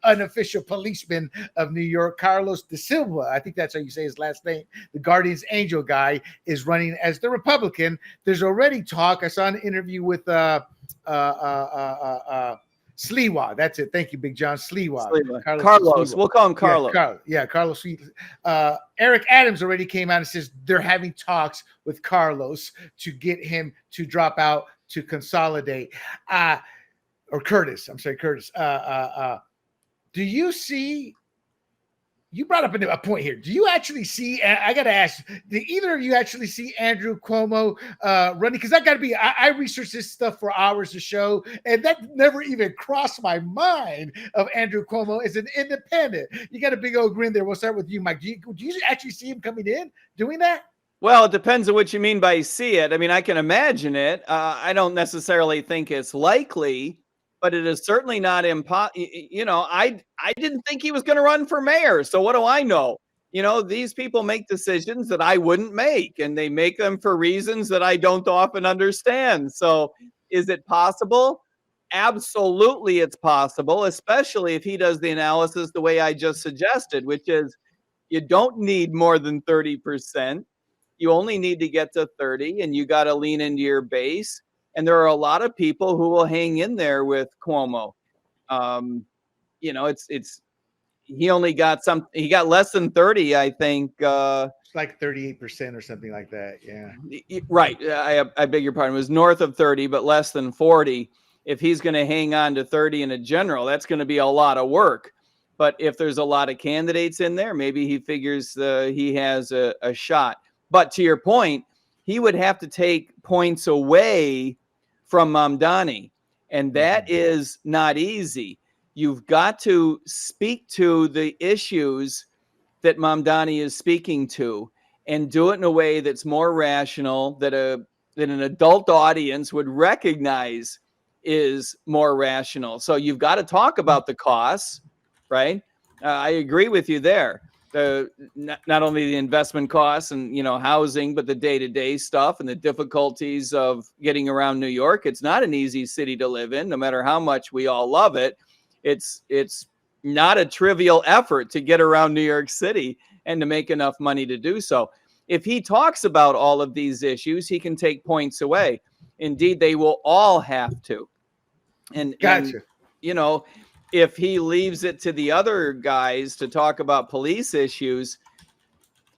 A: unofficial policeman of New York, Carlos De Silva. I think that's how you say his last name. The Guardian's Angel guy is running as the Republican. There's already talk. I saw an interview with Sliwa, that's it. Thank you, Big John. Sliwa.
C: Carlos. We'll call him Carlos.
A: Carlos. Eric Adams already came out and says they're having talks with Carlos to get him to drop out to consolidate. Or Curtis. I'm sorry, Curtis. Do you see? You brought up a point here. Do you actually see? I got to ask. Do either of you actually see Andrew Cuomo running? Because I got to be. I researched this stuff for hours to show, and that never even crossed my mind of Andrew Cuomo as an independent. You got a big old grin there. We'll start with you, Mike. Do you actually see him coming in doing that?
C: Well, it depends on what you mean by see it. I mean, I can imagine it. I don't necessarily think it's likely. But it is certainly not impossible. I didn't think he was going to run for mayor. So what do I know? These people make decisions that I wouldn't make, and they make them for reasons that I don't often understand. So is it possible? Absolutely, it's possible, especially if he does the analysis the way I just suggested, which is you don't need more than 30%. You only need to get to 30, and you got to lean into your base. And there are a lot of people who will hang in there with Cuomo. He only got he got less than 30, I think,
A: It's like 38% or something like that. Yeah.
C: Right. I beg your pardon. It was north of 30, but less than 40. If he's going to hang on to 30 in a general, that's going to be a lot of work. But if there's a lot of candidates in there, maybe he figures he has a shot. But to your point, he would have to take points away from Mamdani. And that is not easy. You've got to speak to the issues that Mamdani is speaking to and do it in a way that's more rational, that an adult audience would recognize is more rational. So you've got to talk about the costs, right? I agree with you there. Not only the investment costs and, housing, but the day-to-day stuff and the difficulties of getting around New York. It's not an easy city to live in, no matter how much we all love it. It's not a trivial effort to get around New York City and to make enough money to do so. If he talks about all of these issues, he can take points away. Indeed, they will all have to. And if he leaves it to the other guys to talk about police issues,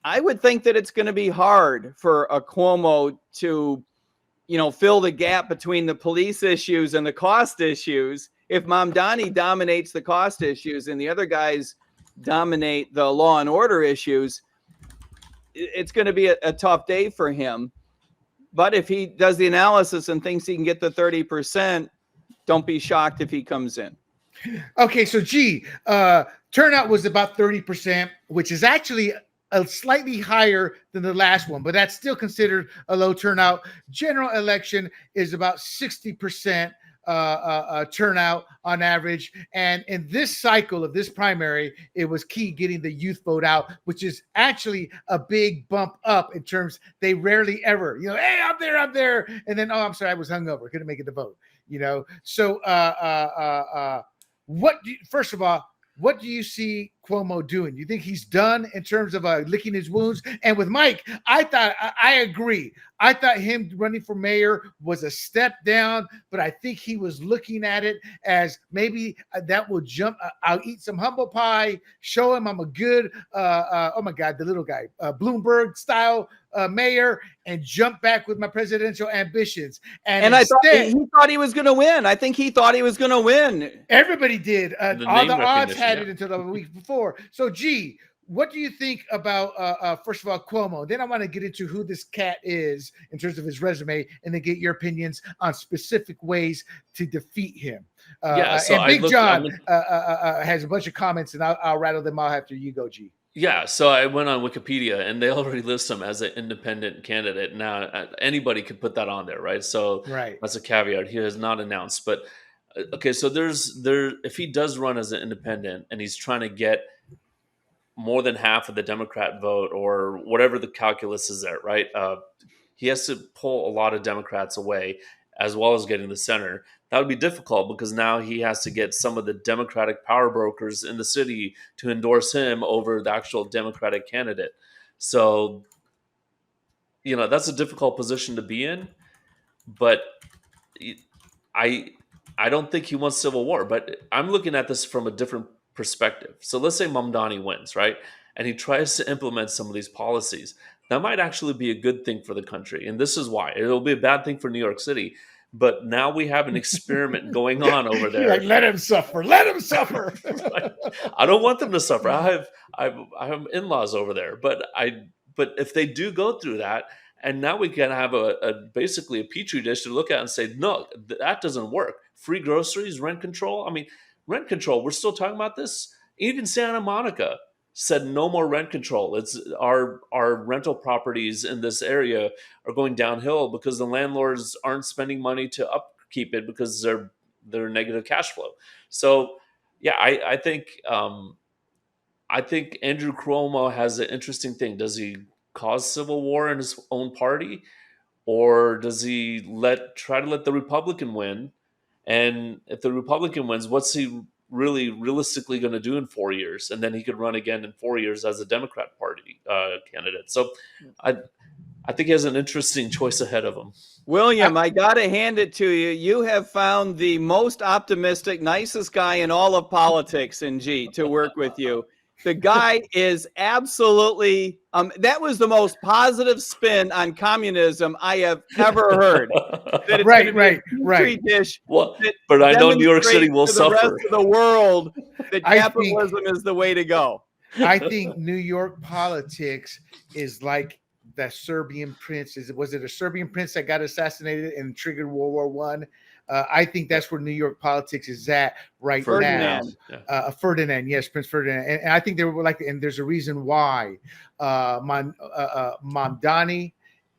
C: I would think that it's going to be hard for a Cuomo to, fill the gap between the police issues and the cost issues. If Mamdani dominates the cost issues and the other guys dominate the law and order issues, it's going to be a tough day for him. But if he does the analysis and thinks he can get the 30%, don't be shocked if he comes in.
A: Okay, so turnout was about 30%, which is actually a slightly higher than the last one, but that's still considered a low turnout. General election is about 60% turnout on average. And in this cycle of this primary, it was key getting the youth vote out, which is actually a big bump up in terms they rarely ever, hey, I'm there. And then, oh, I'm sorry, I was hungover, couldn't make it to vote, So first of all, what do you see Cuomo doing? You think he's done in terms of licking his wounds? And with Mike, I agree. I thought him running for mayor was a step down, but I think he was looking at it as maybe that will jump. I'll eat some humble pie, show him I'm a good, oh my God, the little guy, Bloomberg style mayor, and jump back with my presidential ambitions. And
C: I thought he was going to win. I think he thought he was going to win.
A: Everybody did. All the odds had it until the week before. So, what do you think about, first of all, Cuomo? Then I want to get into who this cat is in terms of his resume, and then get your opinions on specific ways to defeat him. So and Big John has a bunch of comments, and I'll rattle them out after you go, G.
B: Yeah, so I went on Wikipedia, and they already list him as an independent candidate. Now, anybody could put that on there, right? So that's a caveat. He has not announced. But, okay, so if he does run as an independent and he's trying to get more than half of the Democrat vote or whatever the calculus is there, right? He has to pull a lot of Democrats away as well as getting the center. That would be difficult because now he has to get some of the Democratic power brokers in the city to endorse him over the actual Democratic candidate. So, that's a difficult position to be in. But I don't think he wants civil war. But I'm looking at this from a different perspective. So let's say Mamdani wins, right? And he tries to implement some of these policies. That might actually be a good thing for the country. And this is why. It'll be a bad thing for New York City. But now we have an experiment going on over there.
A: Like, let him suffer. Let him suffer.
B: Right. I don't want them to suffer. I have in-laws over there. But if they do go through that, and now we can have basically a petri dish to look at and say, no, that doesn't work. Free groceries, rent control. I mean, rent control. We're still talking about this. Even Santa Monica said no more rent control. It's our rental properties in this area are going downhill because the landlords aren't spending money to upkeep it because they're negative cash flow. So yeah, I think Andrew Cuomo has an interesting thing. Does he cause civil war in his own party, or does he try to let the Republican win? And if the Republican wins, what's he really realistically going to do in 4 years? And then he could run again in 4 years as a Democrat Party candidate. So I think he has an interesting choice ahead of him.
C: William, I got to hand it to you. You have found the most optimistic, nicest guy in all of politics in G to work with you. The guy is absolutely, that was the most positive spin on communism I have ever heard. That it's
A: right.
C: Dish
B: well, but I know New York City will
C: to
B: suffer.
C: the rest of the world that capitalism is the way to go.
A: I think New York politics is like the Serbian prince. Was it a Serbian prince that got assassinated and triggered World War One? I think that's where New York politics is at right
C: Ferdinand.
A: now. Ferdinand, yes, Prince Ferdinand, and I think they were like, and there's a reason why. Mamdani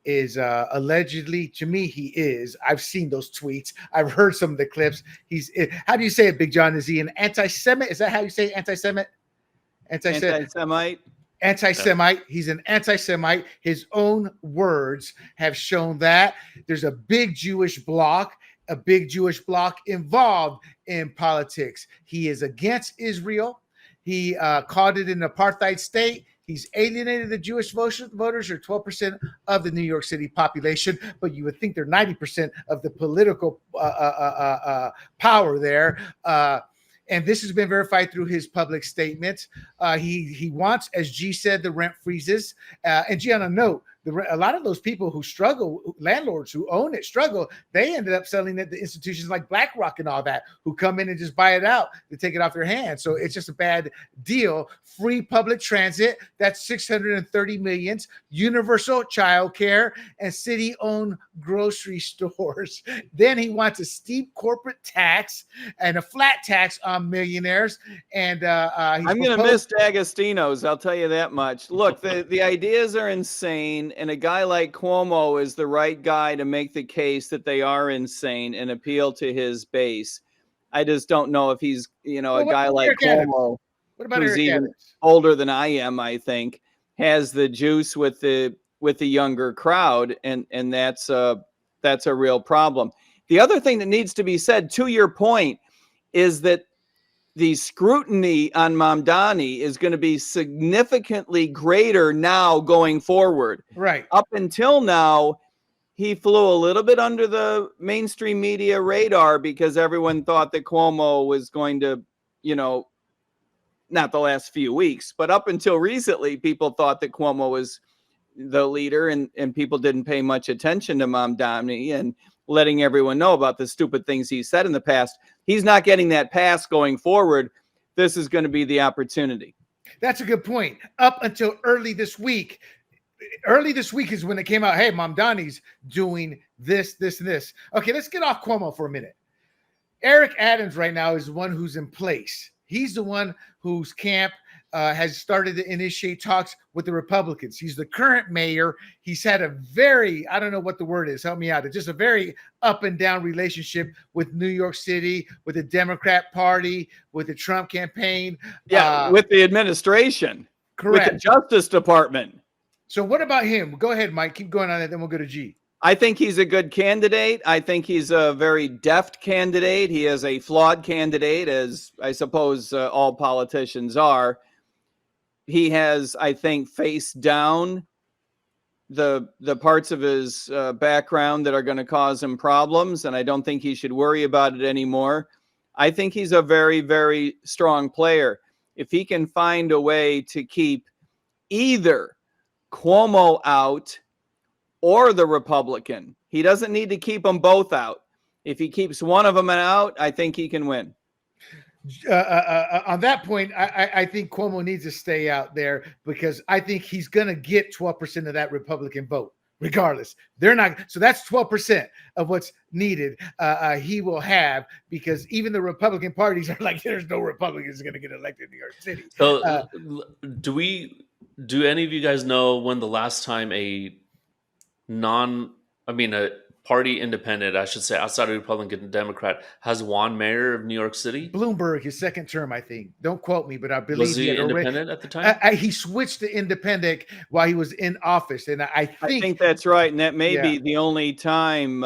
A: is allegedly, to me, he is. I've seen those tweets. I've heard some of the clips. How do you say it, Big John? Is he an anti-Semite? Is that how you say it? Anti-Semite?
C: Anti-Semite.
A: Anti-Semite. He's an anti-Semite. His own words have shown that. There's a big Jewish bloc involved in politics. He is against Israel. He called it an apartheid state. He's alienated the Jewish voters, or 12% of the New York City population, but you would think they're 90% of the political power there. And this has been verified through his public statements. He wants, as G said, the rent freezes. And G, on a note, a lot of those people who struggle, landlords who own it, struggle, they ended up selling it to institutions like BlackRock and all that, who come in and just buy it out to take it off their hands. So it's just a bad deal. Free public transit, that's 630 million, universal child care, and city-owned grocery stores. Then he wants a steep corporate tax and a flat tax on millionaires. And
C: I'm going to miss D'Agostino's, I'll tell you that much. Look, the ideas are insane. And a guy like Cuomo is the right guy to make the case that they are insane and appeal to his base. I just don't know if he's, a guy like Cuomo, who's even older than I am, I think, has the juice with the younger crowd, and that's a real problem. The other thing that needs to be said, to your point, is that the scrutiny on Mamdani is going to be significantly greater now going forward.
A: Right.
C: Up until now, he flew a little bit under the mainstream media radar because everyone thought that Cuomo was going to, not the last few weeks, but up until recently, people thought that Cuomo was the leader, and people didn't pay much attention to Mamdani and letting everyone know about the stupid things he said in the past. He's not getting that pass going forward. This is going to be the opportunity.
A: That's a good point. Up until early this week is when it came out, hey, Mamdani's doing this, and this. Okay, let's get off Cuomo for a minute. Eric Adams right now is the one who's in place. He's the one whose camp has started to initiate talks with the Republicans. He's the current mayor. He's had a very, I don't know what the word is, help me out. It's just a very up and down relationship with New York City, with the Democrat Party, with the Trump campaign.
C: Yeah, with the administration.
A: Correct.
C: With the Justice Department.
A: So what about him? Go ahead, Mike. Keep going on it, then we'll go to G.
C: I think he's a good candidate. I think he's a very deft candidate. He is a flawed candidate, as I suppose all politicians are. He has, I think, faced down the parts of his background that are going to cause him problems, and I don't think he should worry about it anymore. I think he's a very, very strong player. If he can find a way to keep either Cuomo out or the Republican, he doesn't need to keep them both out. If he keeps one of them out, I think he can win.
A: On that point, I think Cuomo needs to stay out there because I think he's going to get 12% of that Republican vote, regardless. They're not. So that's 12% of what's needed. He will have, because even the Republican parties are like, there's no Republicans going to get elected in New York City.
B: So do any of you guys know when the last time a party independent, I should say, outside of Republican and Democrat, has won mayor of New York City?
A: Bloomberg, his second term, I think. Don't quote me, but I believe
B: was he independent at the time.
A: He switched to independent while he was in office, and I think
C: that's right, and that may be the only time.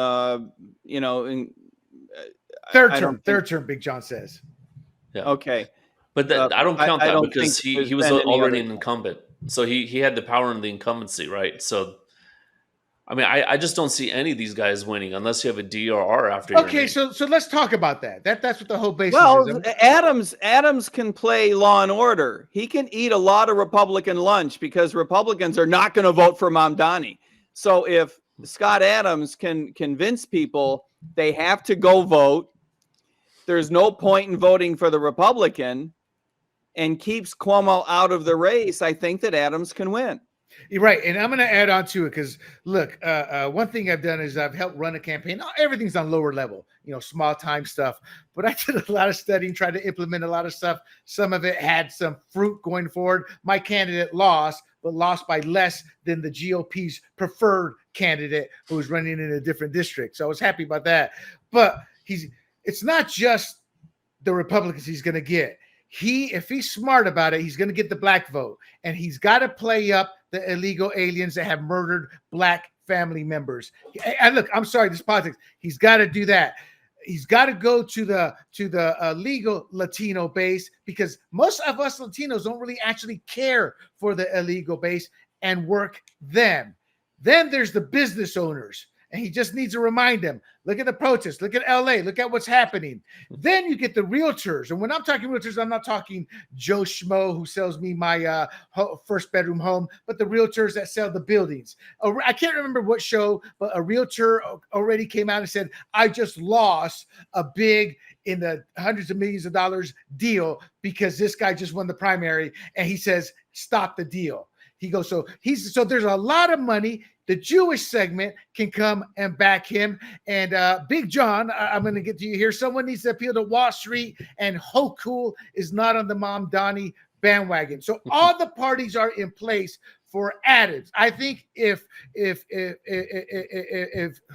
A: Third term. Big John says.
B: Yeah.
C: Okay,
B: but I don't count that because he was already an incumbent, so he had the power in the incumbency, right? So. I mean, I just don't see any of these guys winning unless you have a D or R after.
A: Okay, so let's talk about that. That's what the whole basis
C: is. Adams can play law and order. He can eat a lot of Republican lunch because Republicans are not going to vote for Mamdani. So if Scott Adams can convince people they have to go vote, there's no point in voting for the Republican, and keeps Cuomo out of the race, I think that Adams can win.
A: You're right. And I'm going to add on to it because, look, one thing I've done is I've helped run a campaign. Everything's on lower level, small time stuff. But I did a lot of studying, tried to implement a lot of stuff. Some of it had some fruit going forward. My candidate lost, but lost by less than the GOP's preferred candidate who was running in a different district. So I was happy about that. But it's not just the Republicans he's going to get. If he's smart about it, he's going to get the black vote, and he's got to play up the illegal aliens that have murdered black family members. And look, I'm sorry, this is politics. He's got to do that. He's got to go to the legal Latino base, because most of us Latinos don't really actually care for the illegal base and work them. Then there's the business owners. And he just needs to remind them, look at the protests, look at LA, look at what's happening. Then you get the realtors. And when I'm talking realtors, I'm not talking Joe Schmo who sells me my first bedroom home, but the realtors that sell the buildings. I can't remember what show, but a realtor already came out and said, I just lost a big in the hundreds of millions of dollars deal because this guy just won the primary. And he says, stop the deal. He goes, so there's a lot of money. The Jewish segment can come and back him. And Big John, I'm going to get to you here. Someone needs to appeal to Wall Street, and Hochul is not on the Mamdani bandwagon. So all the parties are in place for Adams. I think if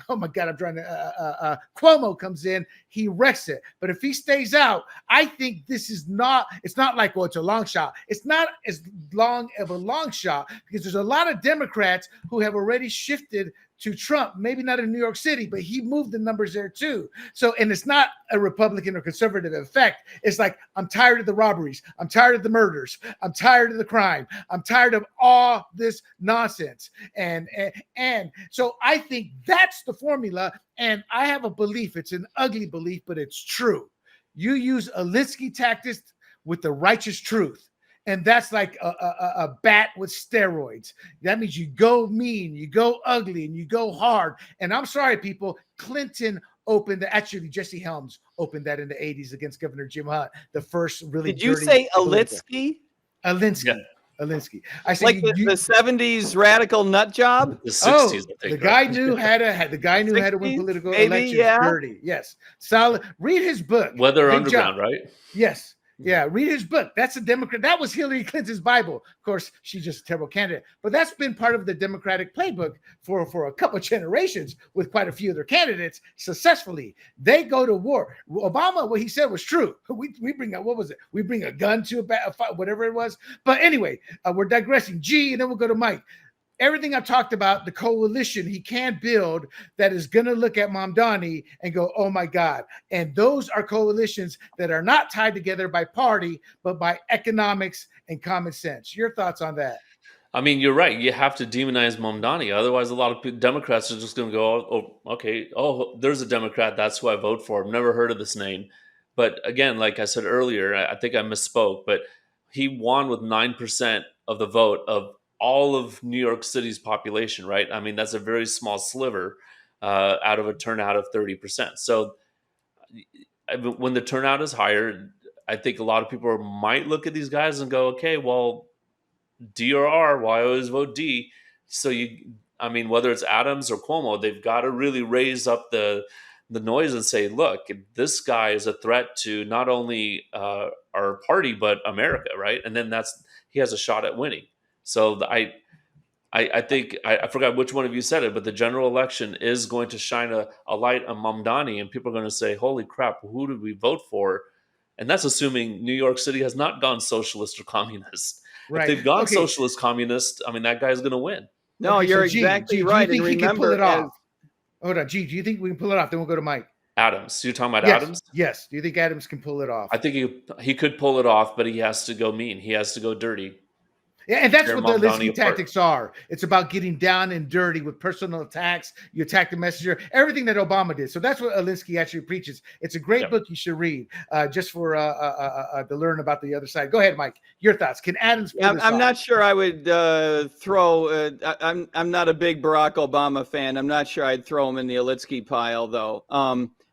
A: oh my God, I'm trying to Cuomo comes in, he wrecks it. But if he stays out, I think it's not like, well, it's a long shot. It's not as long of a long shot because there's a lot of Democrats who have already shifted to Trump, maybe not in New York City, but he moved the numbers there too. So, and it's not a Republican or conservative effect. It's like, I'm tired of the robberies. I'm tired of the murders. I'm tired of the crime. I'm tired of all this nonsense. And so I think that's the formula. And I have a belief, it's an ugly belief, but it's true. You use Alinsky tactics with the righteous truth. And that's like a bat with steroids. That means you go mean, you go ugly, and you go hard. And I'm sorry, people, Clinton opened actually Jesse Helms opened that in the 80s against Governor Jim Hunt. The first really
C: Did you say Alinsky?
A: Alinsky. Yeah. Alinsky. I said
C: like the 70s radical nut job.
B: The 60s.
A: The guy knew how to win political elections. Dirty. Yes. Solid. Read his book.
B: Weather Underground, right?
A: Yes. Yeah, read his book. That's a Democrat. That was Hillary Clinton's Bible. Of course, she's just a terrible candidate. But that's been part of the Democratic playbook for a couple of generations with quite a few of their candidates successfully. They go to war. Obama, what he said was true. We bring out, what was it? We bring a gun to a fight, whatever it was. But anyway, we're digressing. G, and then we'll go to Mike. Everything I've talked about, the coalition he can build that is going to look at Mamdani and go, oh my God. And those are coalitions that are not tied together by party, but by economics and common sense. Your thoughts on that?
B: I mean, you're right. You have to demonize Mamdani. Otherwise, a lot of Democrats are just going to go, oh, okay. Oh, there's a Democrat. That's who I vote for. I've never heard of this name. But again, like I said earlier, I think I misspoke, but he won with 9% of the vote of all of New York City's population, right? I mean, that's a very small sliver out of a turnout of 30%. So when the turnout is higher, I think a lot of people might look at these guys and go, okay, well, D or R, well, I always vote D. So whether it's Adams or Cuomo, they've got to really raise up the noise and say, look, this guy is a threat to not only our party, but America, right? And then he has a shot at winning. So I think I forgot which one of you said it, but the general election is going to shine a light on Mamdani, and people are going to say, holy crap, who did we vote for? And that's assuming New York City has not gone socialist or communist. Right. If they've gone socialist, communist, I mean, that guy's going to win.
C: No, you're exactly right.
A: Do you think he can pull it off? Hold on, G, do you think we can pull it off? Then we'll go to Mike.
B: Adams. You're talking about Adams?
A: Yes. Do you think Adams can pull it off?
B: I think he could pull it off, but he has to go mean. He has to go dirty.
A: Yeah, and that's what the Linsky tactics are. It's about getting down and dirty with personal attacks. You attack the messenger, everything that Obama did. So that's what Alinsky actually preaches. It's a great book you should read just for to learn about the other side. Go ahead, Mike. Your thoughts. Can Adams?
C: I'm not sure I would throw. I'm not a big Barack Obama fan. I'm not sure I'd throw him in the Alinsky pile, though.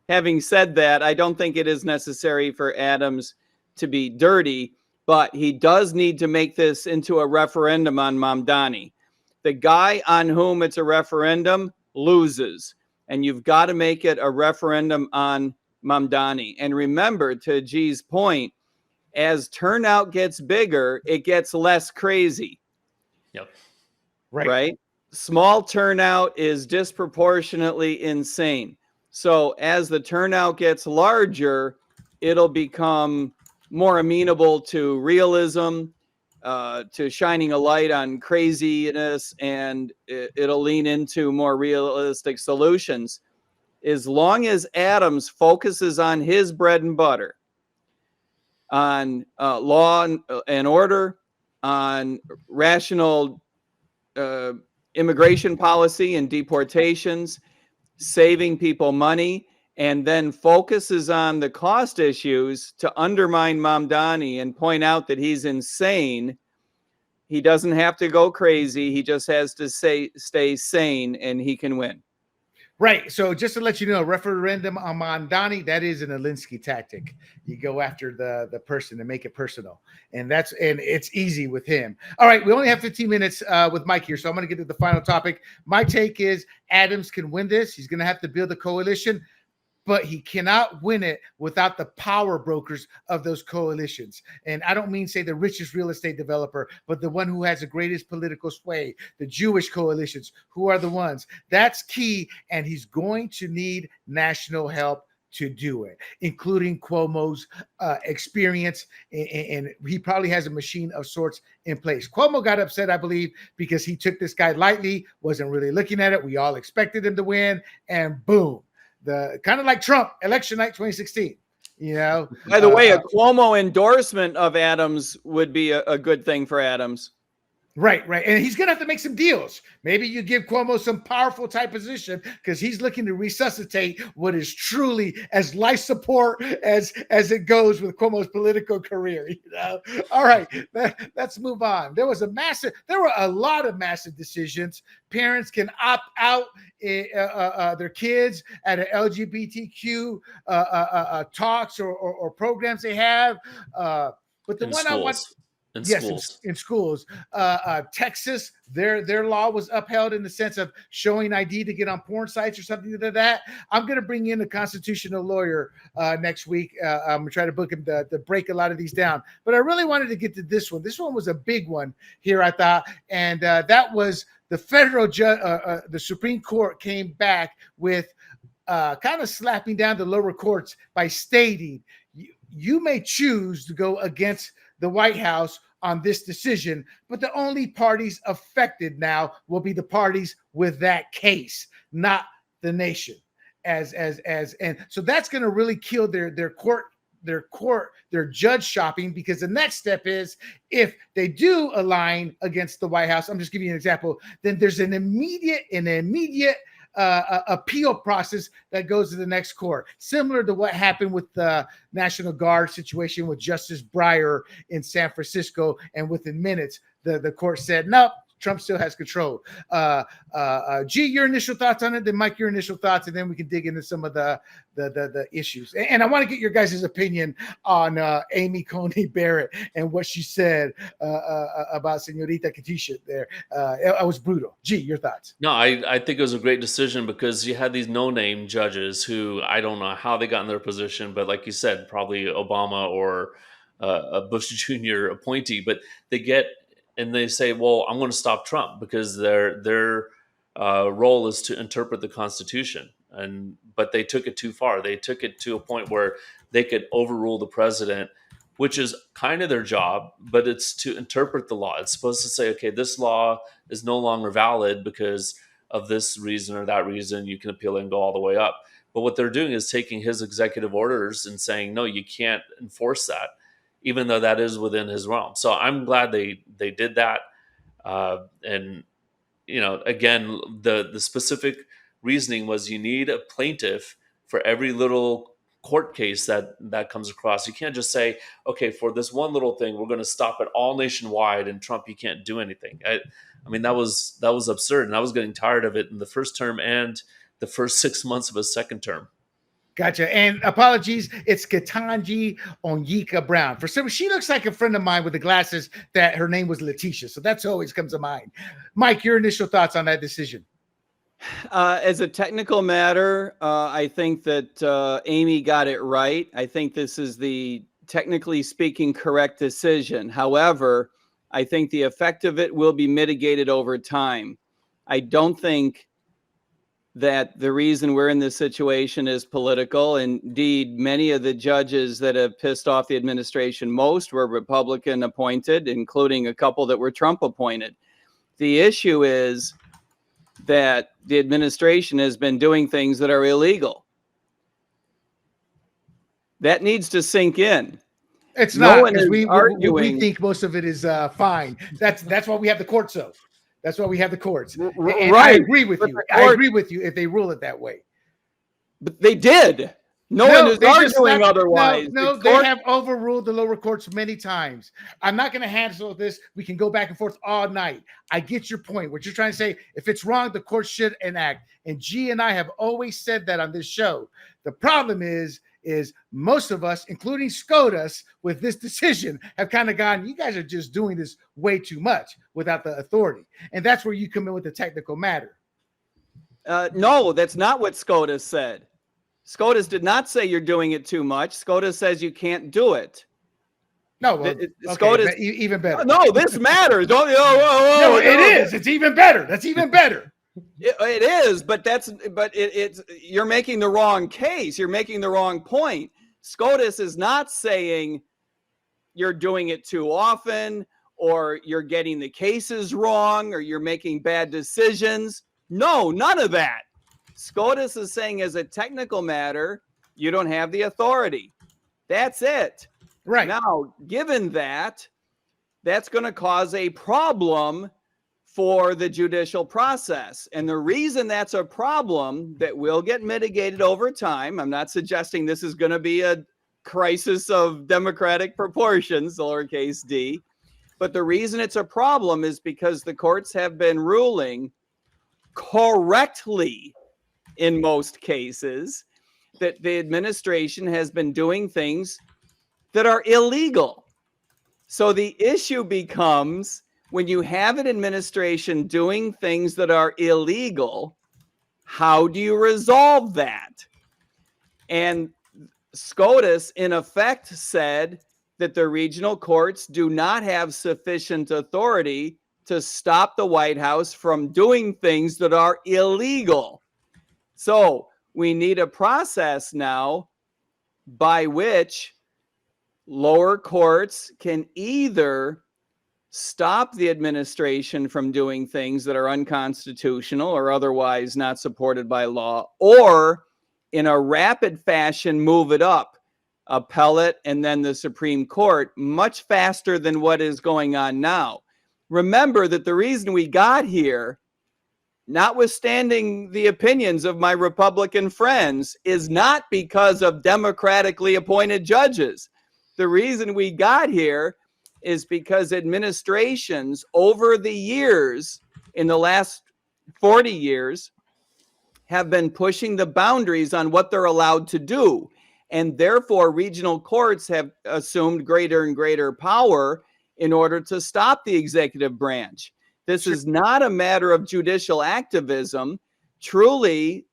C: Having said that, I don't think it is necessary for Adams to be dirty. But he does need to make this into a referendum on Mamdani. The guy on whom it's a referendum loses. And you've got to make it a referendum on Mamdani. And remember, to G's point, as turnout gets bigger, it gets less crazy.
B: Yep.
C: Right? Small turnout is disproportionately insane. So as the turnout gets larger, it'll become more amenable to realism, to shining a light on craziness, and it'll lean into more realistic solutions. As long as Adams focuses on his bread and butter, on law and order, on rational immigration policy and deportations, saving people money, and then focuses on the cost issues to undermine Mamdani and point out that he's insane. He doesn't have to go crazy. He just has to stay sane, and he can win.
A: Right. So just to let you know, referendum on Mamdani, that is an Alinsky tactic. You go after the person and make it personal. And it's easy with him. All right. We only have 15 minutes with Mike here. So I'm going to get to the final topic. My take is Adams can win this. He's going to have to build a coalition, but he cannot win it without the power brokers of those coalitions. And I don't mean say the richest real estate developer, but the one who has the greatest political sway, the Jewish coalitions, who are the ones. That's key, and he's going to need national help to do it, including Cuomo's experience, and he probably has a machine of sorts in place. Cuomo got upset, I believe, because he took this guy lightly, wasn't really looking at it. We all expected him to win, and boom. The kind of like Trump, election night 2016, you know.
C: By the way, a Cuomo endorsement of Adams would be a good thing for Adams.
A: Right. And he's going to have to make some deals. Maybe you give Cuomo some powerful type position because he's looking to resuscitate what is truly as life support as it goes with Cuomo's political career. You know? All right, let's move on. There were a lot of massive decisions. Parents can opt out their kids at an LGBTQ talks or programs they have. But the one I want. In schools. Texas, their law was upheld in the sense of showing ID to get on porn sites or something like that. I'm going to bring in a constitutional lawyer next week. I'm going to try to book him to break a lot of these down. But I really wanted to get to this one. This one was a big one here, I thought. And that was the federal judge, the Supreme Court came back with kind of slapping down the lower courts by stating you may choose to go against the White House on this decision, but the only parties affected now will be the parties with that case, not the nation. And so that's going to really kill their judge shopping, because the next step is if they do align against the White House, I'm just giving you an example, then there's an immediate appeal process that goes to the next court, similar to what happened with the National Guard situation with Justice Breyer in San Francisco. And within minutes, the court said, no, Trump still has control. G, your initial thoughts on it, then Mike, your initial thoughts, and then we can dig into some of the issues. And I want to get your guys' opinion on Amy Coney Barrett and what she said about Señorita Katisha there. It was brutal. G, your thoughts?
B: No, I think it was a great decision because you had these no-name judges who I don't know how they got in their position, but like you said, probably Obama or a Bush Jr. appointee, but they get and they say, well, I'm going to stop Trump because their role is to interpret the Constitution. But they took it too far. They took it to a point where they could overrule the president, which is kind of their job, but it's to interpret the law. It's supposed to say, okay, this law is no longer valid because of this reason or that reason. You can appeal and go all the way up. But what they're doing is taking his executive orders and saying, no, you can't enforce that. even though that is within his realm. So I'm glad they did that. And, again, the specific reasoning was you need a plaintiff for every little court case that comes across. You can't just say, okay, for this one little thing, we're going to stop it all nationwide, and Trump, you can't do anything. I mean, that was absurd, and I was getting tired of it in the first term and the first 6 months of his second term.
A: Gotcha. And apologies, it's Ketanji Onyeka Brown. For some, she looks like a friend of mine with the glasses that her name was Letitia. So that's always comes to mind. Mike, your initial thoughts on that decision?
C: As a technical matter, I think that Amy got it right. I think this is the, technically speaking, correct decision. However, I think the effect of it will be mitigated over time. I don't think that the reason we're in this situation is political. Indeed, many of the judges that have pissed off the administration most were Republican appointed, including a couple that were Trump appointed. The issue is that the administration has been doing things that are illegal. That needs to sink in.
A: It's not, because we think most of it is fine. That's why we have the courts, though. That's why we have the courts. And right. I agree with you. I agree with you if they rule it that way.
C: But they did. No one is arguing otherwise.
A: No, they have overruled the lower courts many times. I'm not going to handle this. We can go back and forth all night. I get your point. What you're trying to say, if it's wrong, the court should enact. And G and I have always said that on this show. The problem is most of us, including SCOTUS, with this decision, have kind of gone, you guys are just doing this way too much without the authority. And that's where you come in with the technical matter.
C: No, that's not what SCOTUS said. SCOTUS did not say you're doing it too much. SCOTUS says you can't do it.
A: No, well, SCOTUS, even better.
C: No, this matters. Don't.
A: No, it is. It's even better. That's even better.
C: It is, but it's you're making the wrong case. You're making the wrong point. SCOTUS is not saying you're doing it too often, or you're getting the cases wrong, or you're making bad decisions. No, none of that. SCOTUS is saying, as a technical matter, you don't have the authority. That's it.
A: Right.
C: Now, given that, that's going to cause a problem for the judicial process. And the reason that's a problem that will get mitigated over time, I'm not suggesting this is going to be a crisis of democratic proportions, lowercase d, but the reason it's a problem is because the courts have been ruling correctly in most cases that the administration has been doing things that are illegal. So the issue becomes, when you have an administration doing things that are illegal, how do you resolve that? And SCOTUS, in effect, said that the regional courts do not have sufficient authority to stop the White House from doing things that are illegal. So we need a process now by which lower courts can either stop the administration from doing things that are unconstitutional or otherwise not supported by law, or in a rapid fashion move it up, appellate and then the Supreme Court, much faster than what is going on now. Remember that the reason we got here, notwithstanding the opinions of my Republican friends, is not because of democratically appointed judges. The reason we got here is because administrations over the years, in the last 40 years, have been pushing the boundaries on what they're allowed to do. And therefore, regional courts have assumed greater and greater power in order to stop the executive branch. This is not a matter of judicial activism. Truly,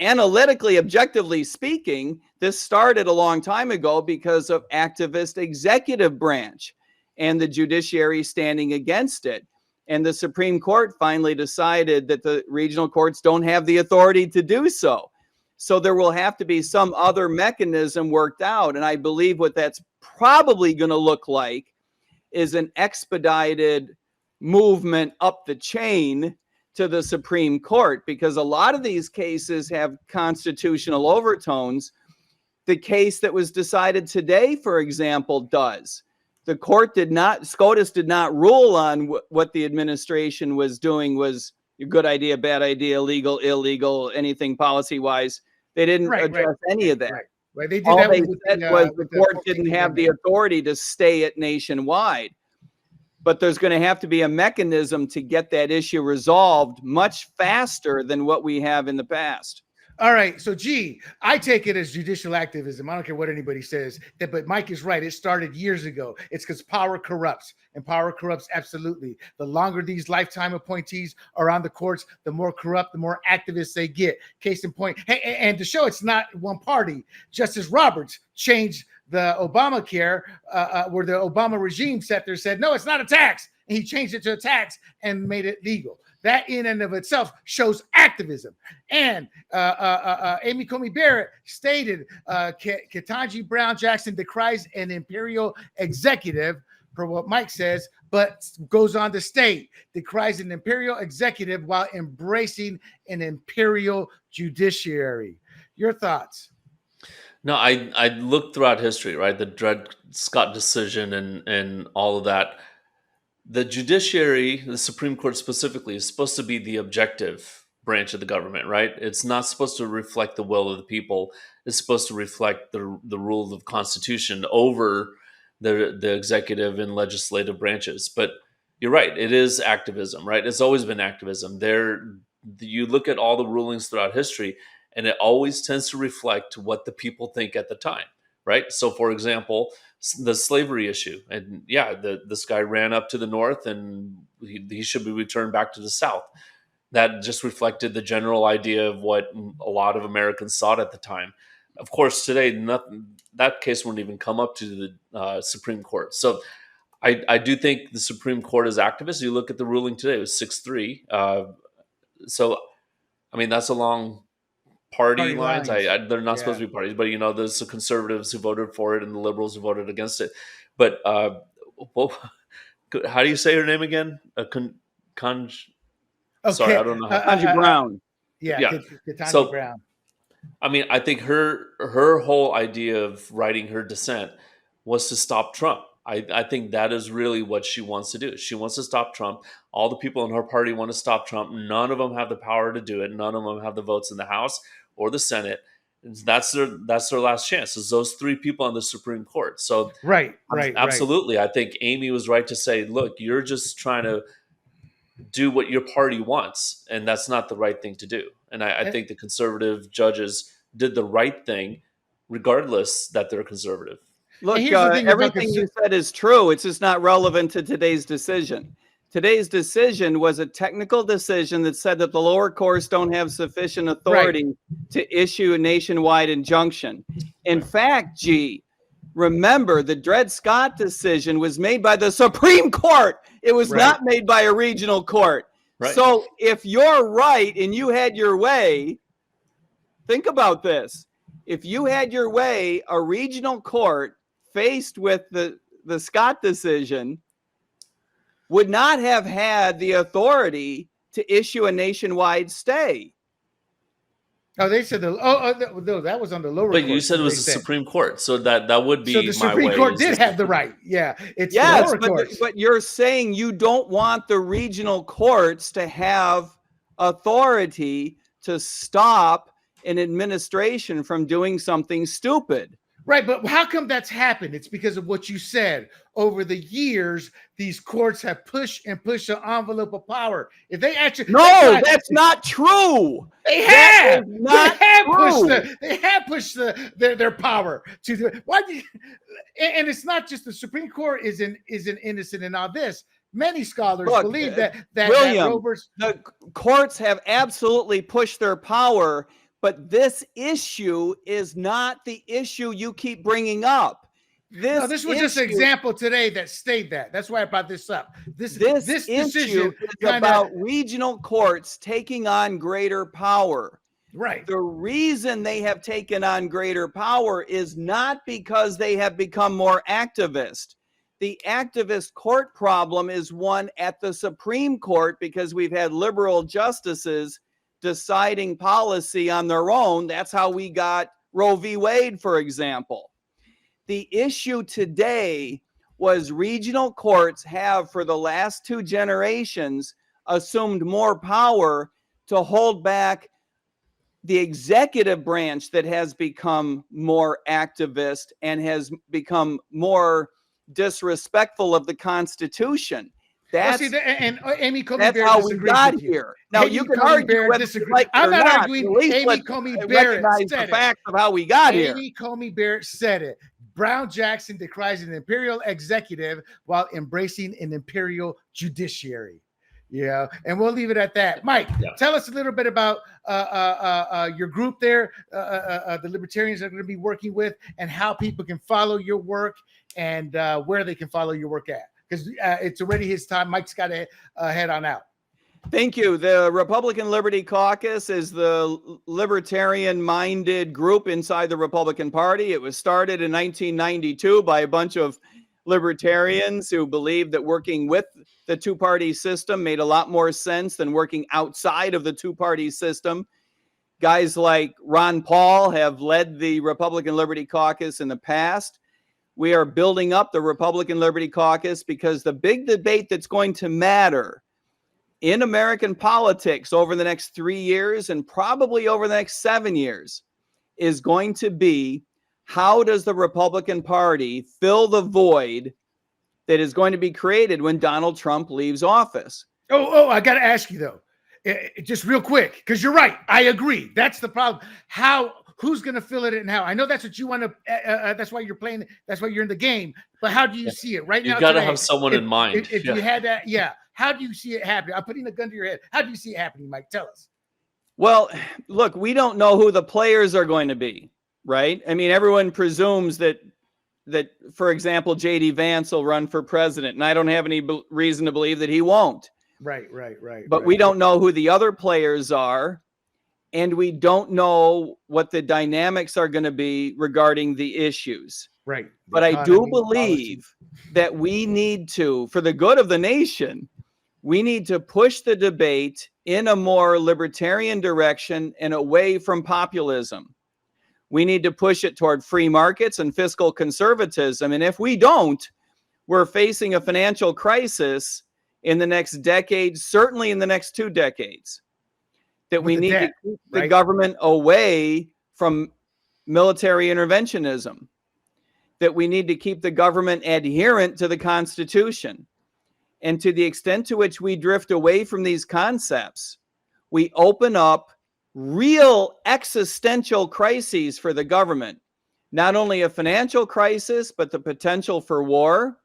C: analytically, objectively speaking, this started a long time ago because of activist executive branch and the judiciary standing against it. And the Supreme Court finally decided that the regional courts don't have the authority to do so. So there will have to be some other mechanism worked out. And I believe what that's probably going to look like is an expedited movement up the chain to the Supreme Court, because a lot of these cases have constitutional overtones. the case that was decided today, for example, does. The court did not, SCOTUS did not rule on what the administration was doing was a good idea, bad idea, legal, illegal, anything policy-wise. They didn't address any of that.
A: Right. They did
C: All
A: that
C: they
A: with
C: said was the court didn't have the authority to stay it nationwide. But there's going to have to be a mechanism to get that issue resolved much faster than what we have in the past.
A: All right. So, I take it as judicial activism. I don't care what anybody says. But Mike is right. It started years ago. It's because power corrupts, and power corrupts absolutely. The longer these lifetime appointees are on the courts, the more corrupt, the more activists they get. Case in point. Hey, and to show it's not one party, Justice Roberts changed the Obamacare, where the Obama regime sat there and said, no, it's not a tax. And he changed it to a tax and made it legal. That in and of itself shows activism. And Amy Coney Barrett stated, Ketanji Brown Jackson decries an imperial executive, per what Mike says, but goes on to state, decries an imperial executive while embracing an imperial judiciary. Your thoughts?
B: No, I looked throughout history, right? The Dred Scott decision and all of that. The judiciary, the Supreme Court specifically, is supposed to be the objective branch of the government, right? It's not supposed to reflect the will of the people. It's supposed to reflect the rule of the Constitution over the executive and legislative branches. But you're right, it is activism, right? It's always been activism. You look at all the rulings throughout history, and it always tends to reflect what the people think at the time, right? So, for example, the slavery issue, and this guy ran up to the north, and he should be returned back to the south. That just reflected the general idea of what a lot of Americans thought at the time. Of course, today, that case wouldn't even come up to the Supreme Court. So, I do think the Supreme Court is activist. You look at the ruling today; it was 6-3. So, I mean, that's along party lines. They're not supposed to be parties, but there's the conservatives who voted for it and the liberals who voted against it. But how do you say her name again? Sorry, I don't know.
C: Ketanji Brown.
A: Ketanji Brown.
B: I mean, I think her whole idea of writing her dissent was to stop Trump. I think that is really what she wants to do. She wants to stop Trump. All the people in her party want to stop Trump. None of them have the power to do it. None of them have the votes in the House or the Senate. That's their last chance. Is those three people on the Supreme Court. So
A: right.
B: Absolutely. I think Amy was right to say, look, you're just trying to do what your party wants, and that's not the right thing to do. And I think the conservative judges did the right thing, regardless that they're conservative.
C: Look, everything you said is true. It's just not relevant to today's decision. Today's decision was a technical decision that said that the lower courts don't have sufficient authority to issue a nationwide injunction. In fact, remember, the Dred Scott decision was made by the Supreme Court. It was not made by a regional court.
B: Right.
C: So if you're right and you had your way, think about this. If you had your way, a regional court faced with the Scott decision would not have had the authority to issue a nationwide stay.
A: Oh, they said that was on the lower court.
B: But you said it was the Supreme Court, so that would be
A: so the Supreme Court did have the right. Yeah, it's the lower courts.
C: But you're saying you don't want the regional courts to have authority to stop an administration from doing something stupid.
A: Right, but how come that's happened? It's because of what you said. Over the years, these courts have pushed and pushed the envelope of power. If they actually
C: that's not true.
A: They have. They have pushed their power to do it. Why? And it's not just the Supreme Court isn't innocent in all this. Many scholars believe that
C: William, the courts have absolutely pushed their power. But this issue is not the issue you keep bringing up.
A: This was just an example today that stated that. That's why I brought this up. This
C: issue is about regional courts taking on greater power.
A: Right.
C: The reason they have taken on greater power is not because they have become more activist. The activist court problem is one at the Supreme Court because we've had liberal justices deciding policy on their own. That's how we got Roe v. Wade, for example. The issue today was regional courts have, for the last 2 generations, assumed more power to hold back the executive branch that has become more activist and has become more disrespectful of the Constitution. That's
A: Amy Coney
C: that's
A: Barrett
C: how we got here. Now
A: Amy
C: you can
A: Coney
C: argue
A: Barrett
C: whether you like it
A: I'm
C: or
A: not
C: not.
A: arguing.
C: At least
A: Amy Coney Barrett
C: recognize
A: said
C: the fact of how we got here.
A: Amy Coney Barrett said it. Brown Jackson decries an imperial executive while embracing an imperial judiciary. Yeah, and we'll leave it at that. Mike, tell us a little bit about your group there, the Libertarians are going to be working with, and how people can follow your work and where they can follow your work at. Because it's already his time. Mike's got to head on out.
C: Thank you. The Republican Liberty Caucus is the libertarian-minded group inside the Republican Party. It was started in 1992 by a bunch of libertarians who believed that working with the two-party system made a lot more sense than working outside of the two-party system. Guys like Ron Paul have led the Republican Liberty Caucus in the past. We are building up the Republican Liberty Caucus because the big debate that's going to matter in American politics over the next 3 years and probably over the next 7 years is going to be, how does the Republican Party fill the void that is going to be created when Donald Trump leaves office?
A: I got to ask you, though, just real quick, because you're right. I agree. That's the problem. Who's going to fill it in how? I know that's what you want to, that's why you're playing. That's why you're in the game. But how do you see it right now?
B: You've got to have someone in mind.
A: If you had that, how do you see it happening? I'm putting a gun to your head. How do you see it happening, Mike? Tell us.
C: Well, look, we don't know who the players are going to be, right? I mean, everyone presumes that, for example, J.D. Vance will run for president, and I don't have any reason to believe that he won't.
A: Right.
C: But we don't know who the other players are, and we don't know what the dynamics are going to be regarding the issues.
A: Right.
C: But I do believe that we need to, for the good of the nation, we need to push the debate in a more libertarian direction and away from populism. We need to push it toward free markets and fiscal conservatism. And if we don't, we're facing a financial crisis in the next decade, certainly in the next 2 decades, that we need to keep the government away from military interventionism, that we need to keep the government adherent to the Constitution. And to the extent to which we drift away from these concepts, we open up real existential crises for the government. Not only a financial crisis, but the potential for war.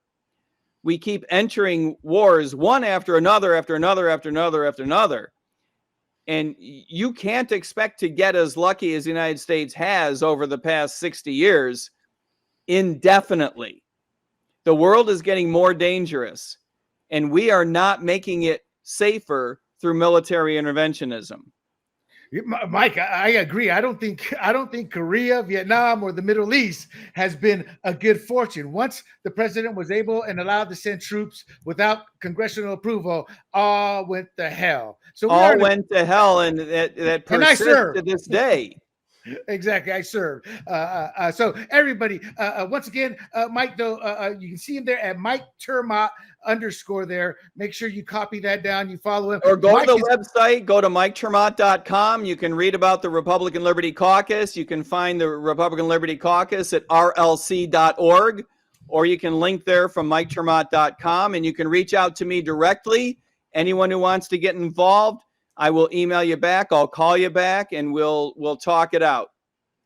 C: We keep entering wars one after another, after another, after another, after another. And you can't expect to get as lucky as the United States has over the past 60 years indefinitely. The world is getting more dangerous, and we are not making it safer through military interventionism.
A: Mike, I agree. I don't think Korea, Vietnam, or the Middle East has been a good fortune. Once the president was able and allowed to send troops without congressional approval, all went to hell. So
C: all went to hell, and that persists to this day.
A: Exactly. I served. So everybody, once again, Mike, though, you can see him there at Mike Ter Maat _ there. Make sure you copy that down. You follow him.
C: Or go to the website, go to MikeTerMaat.com. You can read about the Republican Liberty Caucus. You can find the Republican Liberty Caucus at rlc.org, or you can link there from MikeTerMaat.com, and you can reach out to me directly. Anyone who wants to get involved, I will email you back. I'll call you back, and we'll talk it out.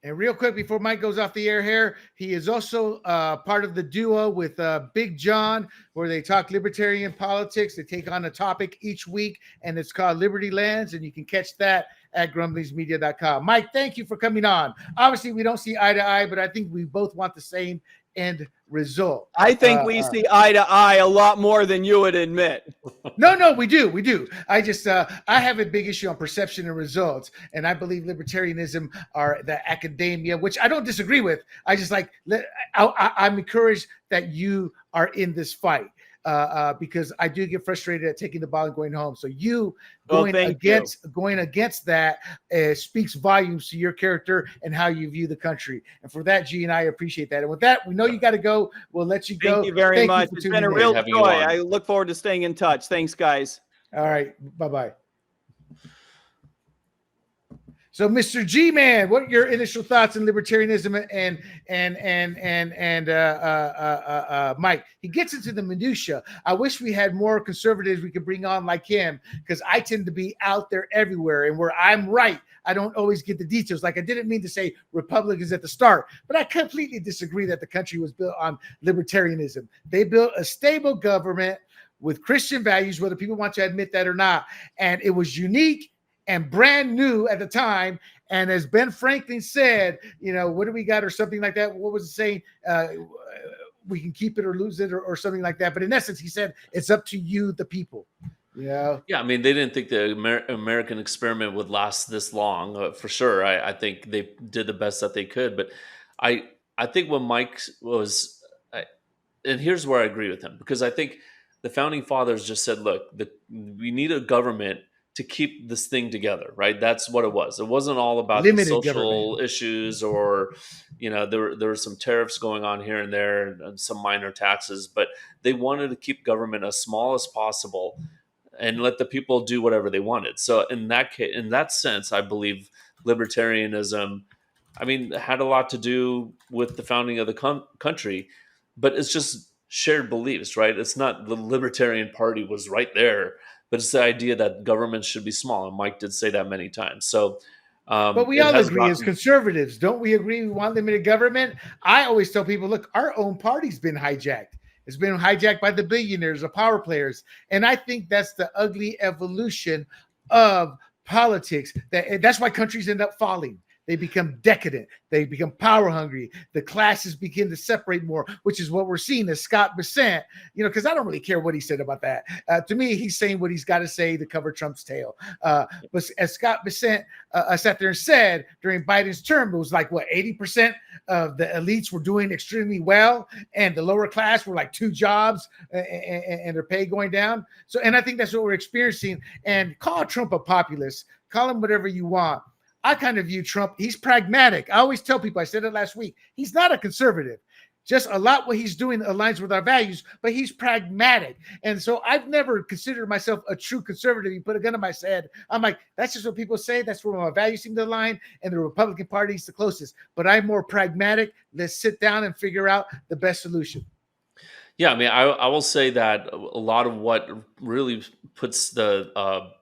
A: And real quick, before Mike goes off the air here, he is also part of the duo with Big John, where they talk libertarian politics. They take on a topic each week, and it's called Liberty Lands, and you can catch that at grumblingsmedia.com. Mike, thank you for coming on. Obviously, we don't see eye to eye, but I think we both want the same end result.
C: I think we see eye to eye a lot more than you would admit.
A: No, we do. I just I have a big issue on perception and results, and I believe libertarianism are the academia, which I don't disagree with. I just I'm encouraged that you are in this fight. because I do get frustrated at taking the ball and going home. So you going against that speaks volumes to your character and how you view the country. And for that, G and I appreciate that. And with that, we know you got to go. We'll let you go.
C: Thank you very much. It's been a real joy. I look forward to staying in touch. Thanks, guys.
A: All right. Bye-bye. So, Mr. G-Man, what are your initial thoughts on libertarianism and Mike? He gets into the minutia. I wish we had more conservatives we could bring on like him, because I tend to be out there everywhere, and where I'm right, I don't always get the details. Like, I didn't mean to say Republicans at the start, but I completely disagree that the country was built on libertarianism. They built a stable government with Christian values, whether people want to admit that or not, and it was unique and brand new at the time. And as Ben Franklin said, what do we got, or something like that? What was it saying? We can keep it or lose it, or something like that. But in essence, he said, it's up to you, the people. Yeah.
B: I mean, they didn't think the American experiment would last this long, for sure. I think they did the best that they could. But I think what Mike was, and here's where I agree with him, because I think the founding fathers just said, look, we need a government to keep this thing together, right? That's what it was. It wasn't all about the social issues, or, there were some tariffs going on here and there, and some minor taxes, but they wanted to keep government as small as possible and let the people do whatever they wanted. So in that sense, I believe libertarianism, had a lot to do with the founding of the country, but it's just shared beliefs, right? It's not the Libertarian Party was right there, but it's the idea that government should be small. And Mike did say that many times. So,
A: but we all agree as conservatives, don't we agree? We want limited government. I always tell people, look, our own party's been hijacked. It's been hijacked by the billionaires, the power players. And I think that's the ugly evolution of politics. That's why countries end up falling. They become decadent. They become power hungry. The classes begin to separate more, which is what we're seeing as Scott Bessent, because I don't really care what he said about that. To me, he's saying what he's got to say to cover Trump's tail. But as Scott Bessent sat there and said during Biden's term, it was like, 80% of the elites were doing extremely well, and the lower class were like 2 jobs and their pay going down. So, and I think that's what we're experiencing. And call Trump a populist, call him whatever you want. I kind of view Trump, he's pragmatic. I always tell people, I said it last week, he's not a conservative. Just a lot what he's doing aligns with our values, but he's pragmatic. And so I've never considered myself a true conservative. You put a gun to my head, I'm like, that's just what people say. That's where my values seem to align, and the Republican Party is the closest. But I'm more pragmatic. Let's sit down and figure out the best solution.
B: Yeah, I will say that a lot of what really puts the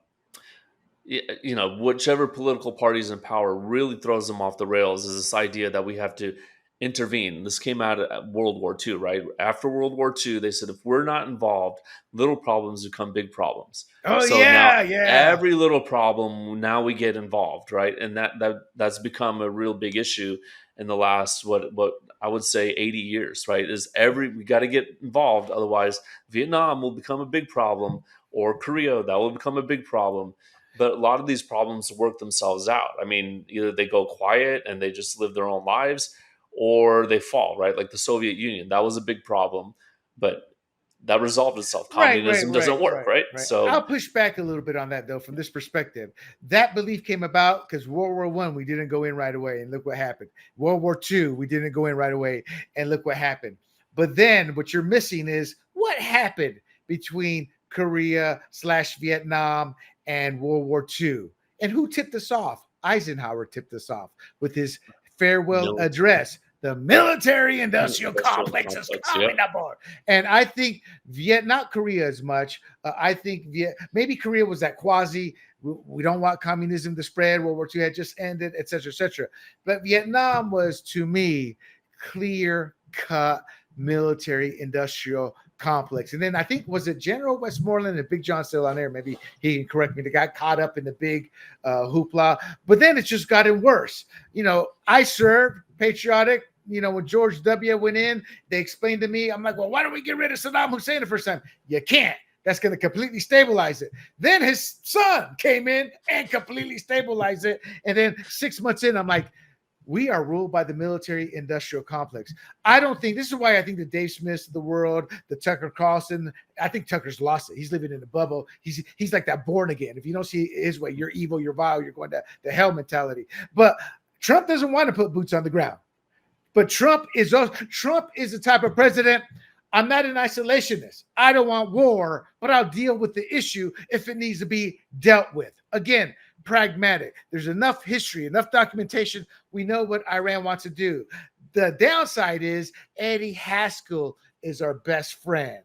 B: whichever political party's in power really throws them off the rails is this idea that we have to intervene. This came out of World War II, right? After World War II, they said, if we're not involved, little problems become big problems. Every little problem, now we get involved, right? And that's become a real big issue in the last, what I would say 80 years, right? We got to get involved. Otherwise, Vietnam will become a big problem, or Korea, that will become a big problem. But a lot of these problems work themselves out. Either they go quiet and they just live their own lives, or they fall, right? Like the Soviet Union, that was a big problem, but that resolved itself. Communism doesn't work, right? So
A: I'll push back a little bit on that, though, from this perspective. That belief came about because World War I, we didn't go in right away, and look what happened. World War II, we didn't go in right away, and look what happened. But then what you're missing is what happened between Korea/Vietnam and World War II. And who tipped us off? Eisenhower tipped us off with his farewell address. The military-industrial complex is coming aboard. And I think not Korea as much. I think maybe Korea was that quasi, we don't want communism to spread. World War II had just ended, et cetera, et cetera. But Vietnam was, to me, clear-cut military-industrial complex. And then I think, was it General Westmoreland and Big John still on there? Maybe he can correct me. They got caught up in the big hoopla. But then it's just gotten worse. I served, patriotic. When George W. went in, they explained to me, I'm like, well, why don't we get rid of Saddam Hussein the first time? You can't. That's going to completely stabilize it. Then his son came in and completely stabilized it. And then 6 months in, I'm like, We are ruled by the military industrial complex. I don't think, this is why I think the Dave Smiths of the world, the Tucker Carlson, I think Tucker's lost it. He's living in a bubble. He's like that born again. If you don't see his way, you're evil, you're vile, you're going to the hell mentality. But Trump doesn't want to put boots on the ground. But Trump is the type of president. I'm not an isolationist. I don't want war, but I'll deal with the issue if it needs to be dealt with. Again, pragmatic. There's enough history, enough documentation. We know what Iran wants to do. The downside is Eddie Haskell is our best friend.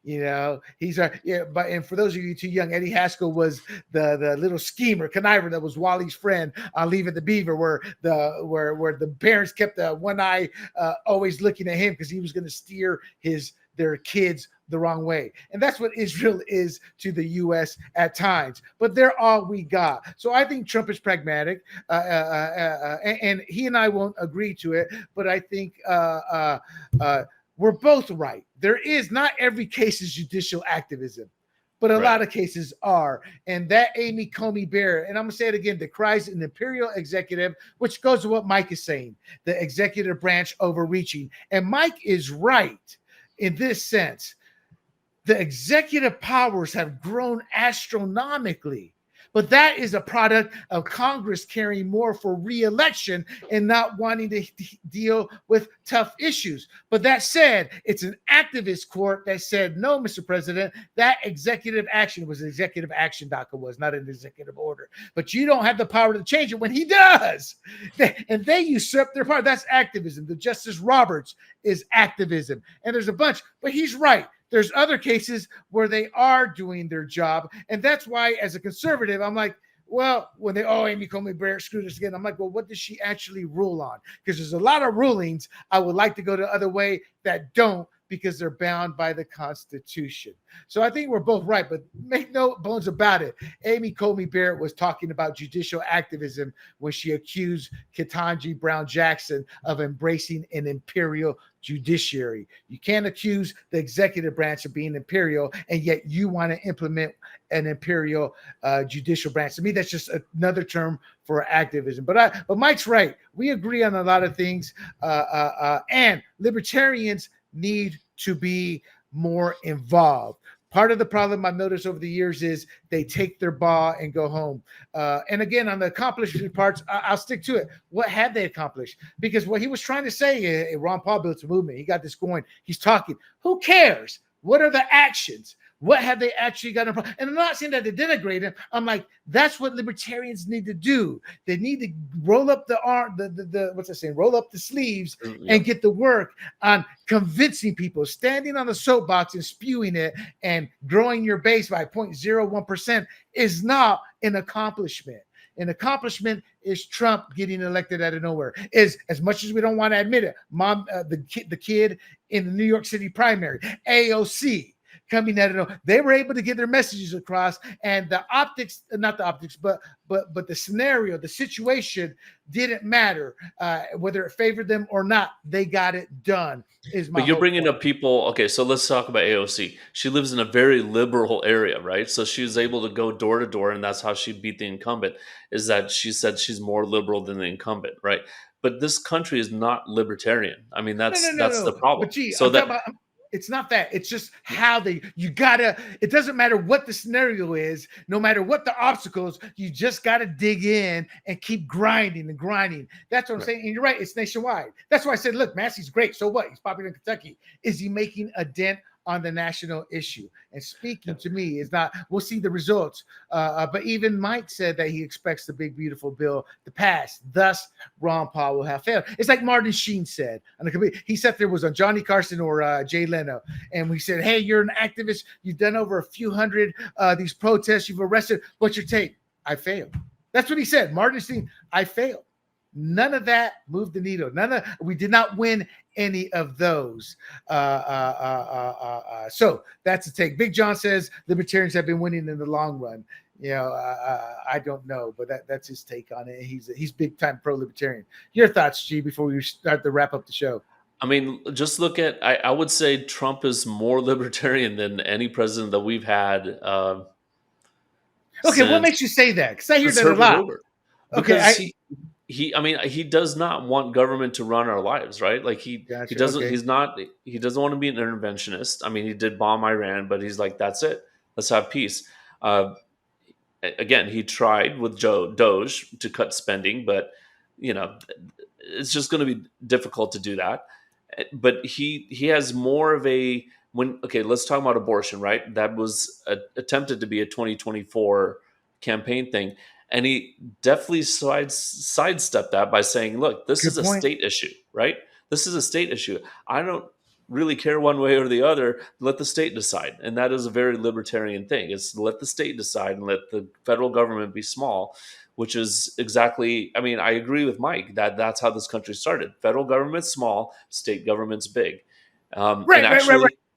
A: You know, he's our, yeah, but, and for those of you too young, Eddie Haskell was the little schemer, conniver that was Wally's friend on Leave It to Beaver, where the parents kept one eye always looking at him because he was going to steer their kids the wrong way. And that's what Israel is to the U.S. at times. But they're all we got. So I think Trump is pragmatic, and he and I won't agree to it. But I think we're both right. There is not every case is judicial activism, but a lot of cases are. And that Amy Coney Barrett, and I'm going to say it again, decries an imperial executive, which goes to what Mike is saying, the executive branch overreaching. And Mike is right in this sense. The executive powers have grown astronomically, but that is a product of Congress caring more for re-election and not wanting to deal with tough issues. But that said, it's an activist court that said, no, Mr. President, that executive action was an executive action, DACA was, not an executive order. But you don't have the power to change it when he does. And they usurp their power. That's activism. The Justice Roberts is activism. And there's a bunch, but he's right. There's other cases where they are doing their job. And that's why, as a conservative, I'm like, well, when Amy Coney Barrett screwed us again, I'm like, well, what does she actually rule on? Because there's a lot of rulings I would like to go the other way that don't, because they're bound by the Constitution. So I think we're both right, but make no bones about it. Amy Coney Barrett was talking about judicial activism when she accused Ketanji Brown Jackson of embracing an imperial judiciary. You can't accuse the executive branch of being imperial, and yet you want to implement an imperial judicial branch. To me, that's just another term for activism. But Mike's right. We agree on a lot of things, and libertarians need to be more involved. Part of the problem I've noticed over the years is they take their ball and go home. And again, on the accomplishment parts, I'll stick to it. What have they accomplished? Because what he was trying to say, Ron Paul built a movement. He got this going. He's talking. Who cares? What are the actions? What have they actually got? And I'm not saying that they denigrate him. I'm like, that's what libertarians need to do. They need to roll up the arm, what's that saying? Roll up the sleeves and get to work on convincing people, standing on the soapbox and spewing it and growing your base by 0.01% is not an accomplishment. An accomplishment is Trump getting elected out of nowhere. Is, as much as we don't want to admit it, the kid in the New York City primary, AOC, coming out of nowhere. They were able to get their messages across, and the optics, not the optics, but the scenario, the situation didn't matter whether it favored them or not. They got it done.
B: But you're bringing up people. Okay, so let's talk about AOC. She lives in a very liberal area, right? So she was able to go door to door, and that's how she beat the incumbent. Is that she said she's more liberal than the incumbent, right? But this country is not libertarian. I mean, that's the problem.
A: But gee, so it's not that. It's just how it doesn't matter what the scenario is, no matter what the obstacles, you just got to dig in and keep grinding and grinding. That's what I'm saying. And you're right. It's nationwide. That's why I said, look, Massey's great. So what? He's popular in Kentucky. Is he making a dent on the national issue? And speaking to me is not, we'll see the results. But even Mike said that he expects the big, beautiful bill to pass. Thus, Ron Paul will have failed. It's like Martin Sheen said. He said there was on Johnny Carson or Jay Leno. And we said, hey, you're an activist. You've done over a few hundred these protests. You've arrested. What's your take? I failed. That's what he said. Martin Sheen, I failed. None of that moved the needle. We did not win any of those. So that's the take. Big John says libertarians have been winning in the long run. You know, I don't know, but that's his take on it. He's big time pro-libertarian. Your thoughts, G, before we start to wrap up the show?
B: I mean, just look at. I would say Trump is more libertarian than any president that we've had.
A: Okay, what makes you say that? Because I hear that a lot.
B: Okay, he does not want government to run our lives, right? Like he doesn't, he doesn't want to be an interventionist. I mean, he did bomb Iran, but he's like, that's it. Let's have peace. Again, he tried with Doge to cut spending, but it's just going to be difficult to do that. But he has more of a let's talk about abortion, right? That was attempted to be a 2024 campaign thing. And he definitely sidestepped that by saying, look, this is a state issue, right? This is a state issue. I don't really care one way or the other. Let the state decide. And that is a very libertarian thing. It's let the state decide and let the federal government be small, which is exactly, I mean, I agree with Mike that that's how this country started. Federal government's small, state government's big.
A: Right.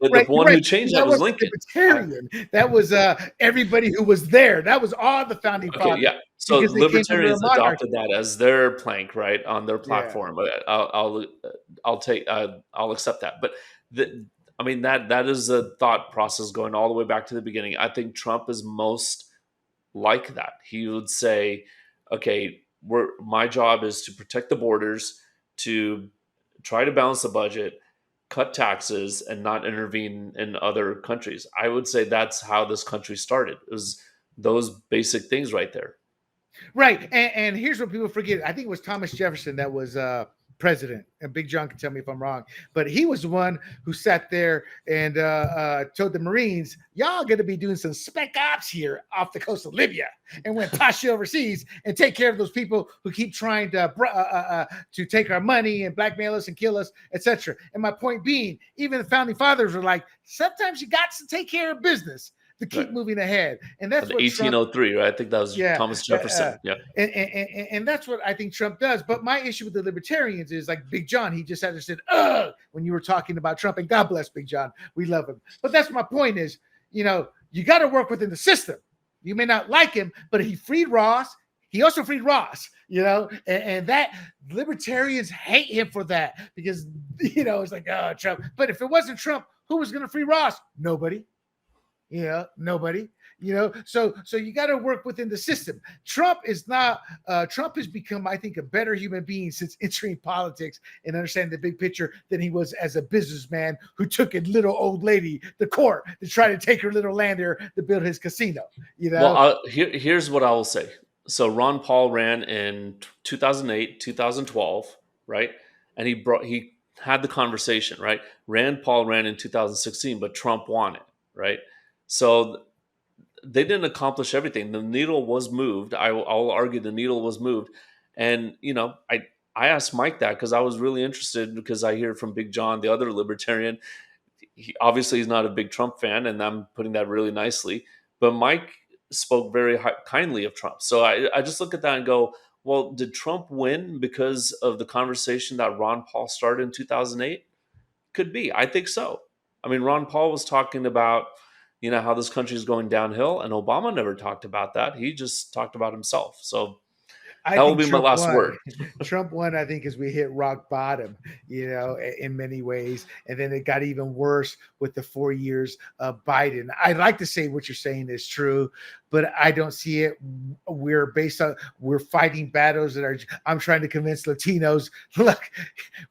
B: The one who changed that was Lincoln.
A: Libertarian. That was everybody who was there. That was all the founding fathers.
B: Yeah. So libertarians adopted that as their plank, right, on their platform. Yeah. I'll accept that. But that is a thought process going all the way back to the beginning. I think Trump is most like that. He would say, okay, my job is to protect the borders, to try to balance the budget, cut taxes, and not intervene in other countries. I would say that's how this country started. It was those basic things right there.
A: Right. And here's what people forget. I think it was Thomas Jefferson that was president, and Big John can tell me if I'm wrong, but he was the one who sat there and told the Marines, y'all going to be doing some spec ops here off the coast of Libya, and went posh overseas and take care of those people who keep trying to take our money and blackmail us and kill us, etc. And my point being, even the founding fathers were like, sometimes you got to take care of business to keep moving ahead. And that's what
B: 1803, right? I think that was Thomas Jefferson.
A: And that's what I think Trump does. But my issue with the libertarians is like Big John, he just had to say, when you were talking about Trump, and God bless Big John. We love him. But that's my point is, you got to work within the system. You may not like him, but he freed Ross. He also freed Ross, and that libertarians hate him for that because, it's like, oh, Trump. But if it wasn't Trump, who was going to free Ross? Nobody. Nobody, so you got to work within the system. Trump has become, I think, a better human being since entering politics and understanding the big picture than he was as a businessman who took a little old lady to court to try to take her little land there to build his casino.
B: Well, here's what I will say. So Ron Paul ran in 2008, 2012, right? And he had the conversation, right? Rand Paul ran in 2016, but Trump won it, right? So they didn't accomplish everything. The needle was moved. I'll argue the needle was moved. And, I asked Mike that because I was really interested because I hear from Big John, the other libertarian. Obviously, he's not a big Trump fan, and I'm putting that really nicely. But Mike spoke very kindly of Trump. So I just look at that and go, well, did Trump win because of the conversation that Ron Paul started in 2008? Could be. I think so. I mean, Ron Paul was talking about how this country is going downhill, and Obama never talked about that. He just talked about himself. So that will be my last word.
A: Trump won, I think, as we hit rock bottom, in many ways. And then it got even worse with the 4 years of Biden. I'd like to say what you're saying is true, but I don't see it. We're fighting battles I'm trying to convince Latinos, look,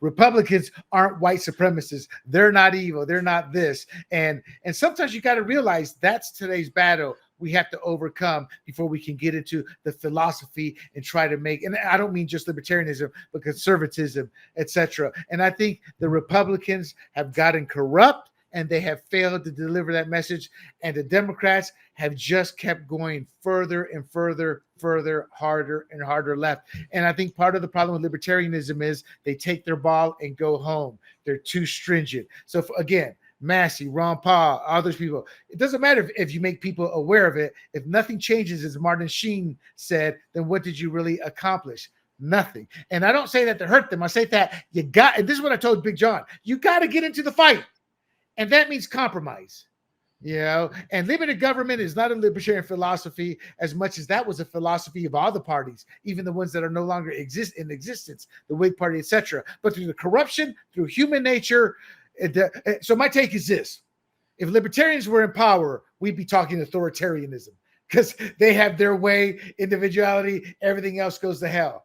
A: Republicans aren't white supremacists. They're not evil. They're not this. And sometimes you got to realize that's today's battle. We have to overcome before we can get into the philosophy and try to make, and I don't mean just libertarianism, but conservatism, etc. And I think the Republicans have gotten corrupt and they have failed to deliver that message. And the Democrats have just kept going further and further, harder and harder left. And I think part of the problem with libertarianism is they take their ball and go home. They're too stringent. So again, Massey, Ron Paul, all those people. It doesn't matter if you make people aware of it. If nothing changes, as Martin Sheen said, then what did you really accomplish? Nothing. And I don't say that to hurt them. I say that and this is what I told Big John, you got to get into the fight. And that means compromise. And limited government is not a libertarian philosophy as much as that was a philosophy of all the parties, even the ones that are no longer in existence, the Whig Party, etc. But through the corruption, through human nature. So my take is this. If libertarians were in power, we'd be talking authoritarianism because they have their way, individuality, everything else goes to hell.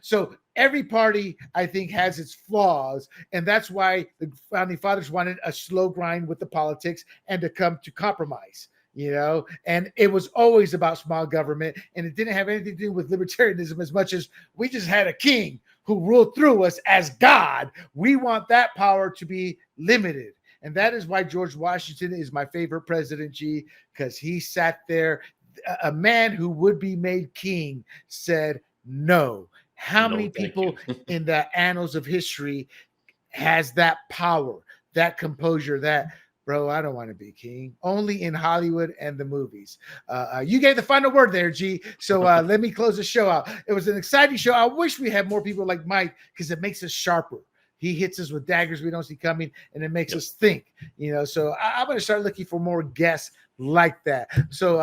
A: So every party, I think, has its flaws, and that's why the founding fathers wanted a slow grind with the politics and to come to compromise. And it was always about small government, and it didn't have anything to do with libertarianism as much as we just had a king who ruled through us as God. We want that power to be limited. And that is why George Washington is my favorite president, G, because he sat there. A man who would be made king said no. How many people in the annals of history has that power, that composure, that, bro, I don't want to be king? Only in Hollywood and the movies. You gave the final word there, G. So let me close the show out. It was an exciting show. I wish we had more people like Mike because it makes us sharper. He hits us with daggers we don't see coming, and it makes us think. So I'm going to start looking for more guests like that. So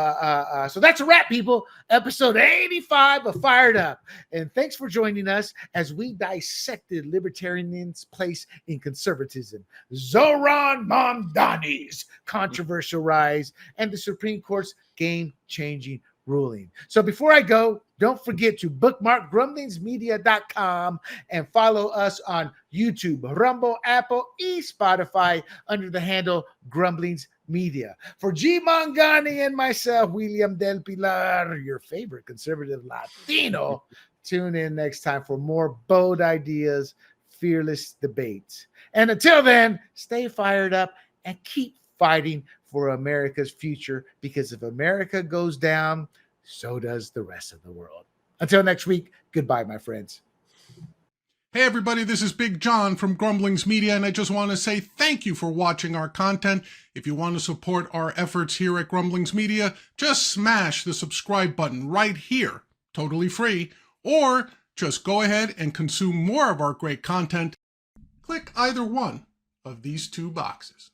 A: that's a wrap, people. Episode 85 of Fired Up. And thanks for joining us as we dissected libertarians' place in conservatism, Zohran Mamdani's controversial rise, and the Supreme Court's game-changing ruling. So before I go, don't forget to bookmark grumblingsmedia.com and follow us on YouTube, Rumble, Apple, Spotify under the handle Grumblings Media. For G. Mangani and myself, William Del Pilar, your favorite conservative Latino, tune in next time for more bold ideas, fearless debates. And until then, stay fired up and keep fighting for America's future, because if America goes down, so does the rest of the world. Until next week, goodbye, my friends.
D: Hey everybody, this is Big John from Grumblings Media, and I just want to say thank you for watching our content. If you want to support our efforts here at Grumblings Media, just smash the subscribe button right here, totally free, or just go ahead and consume more of our great content. Click either one of these two boxes.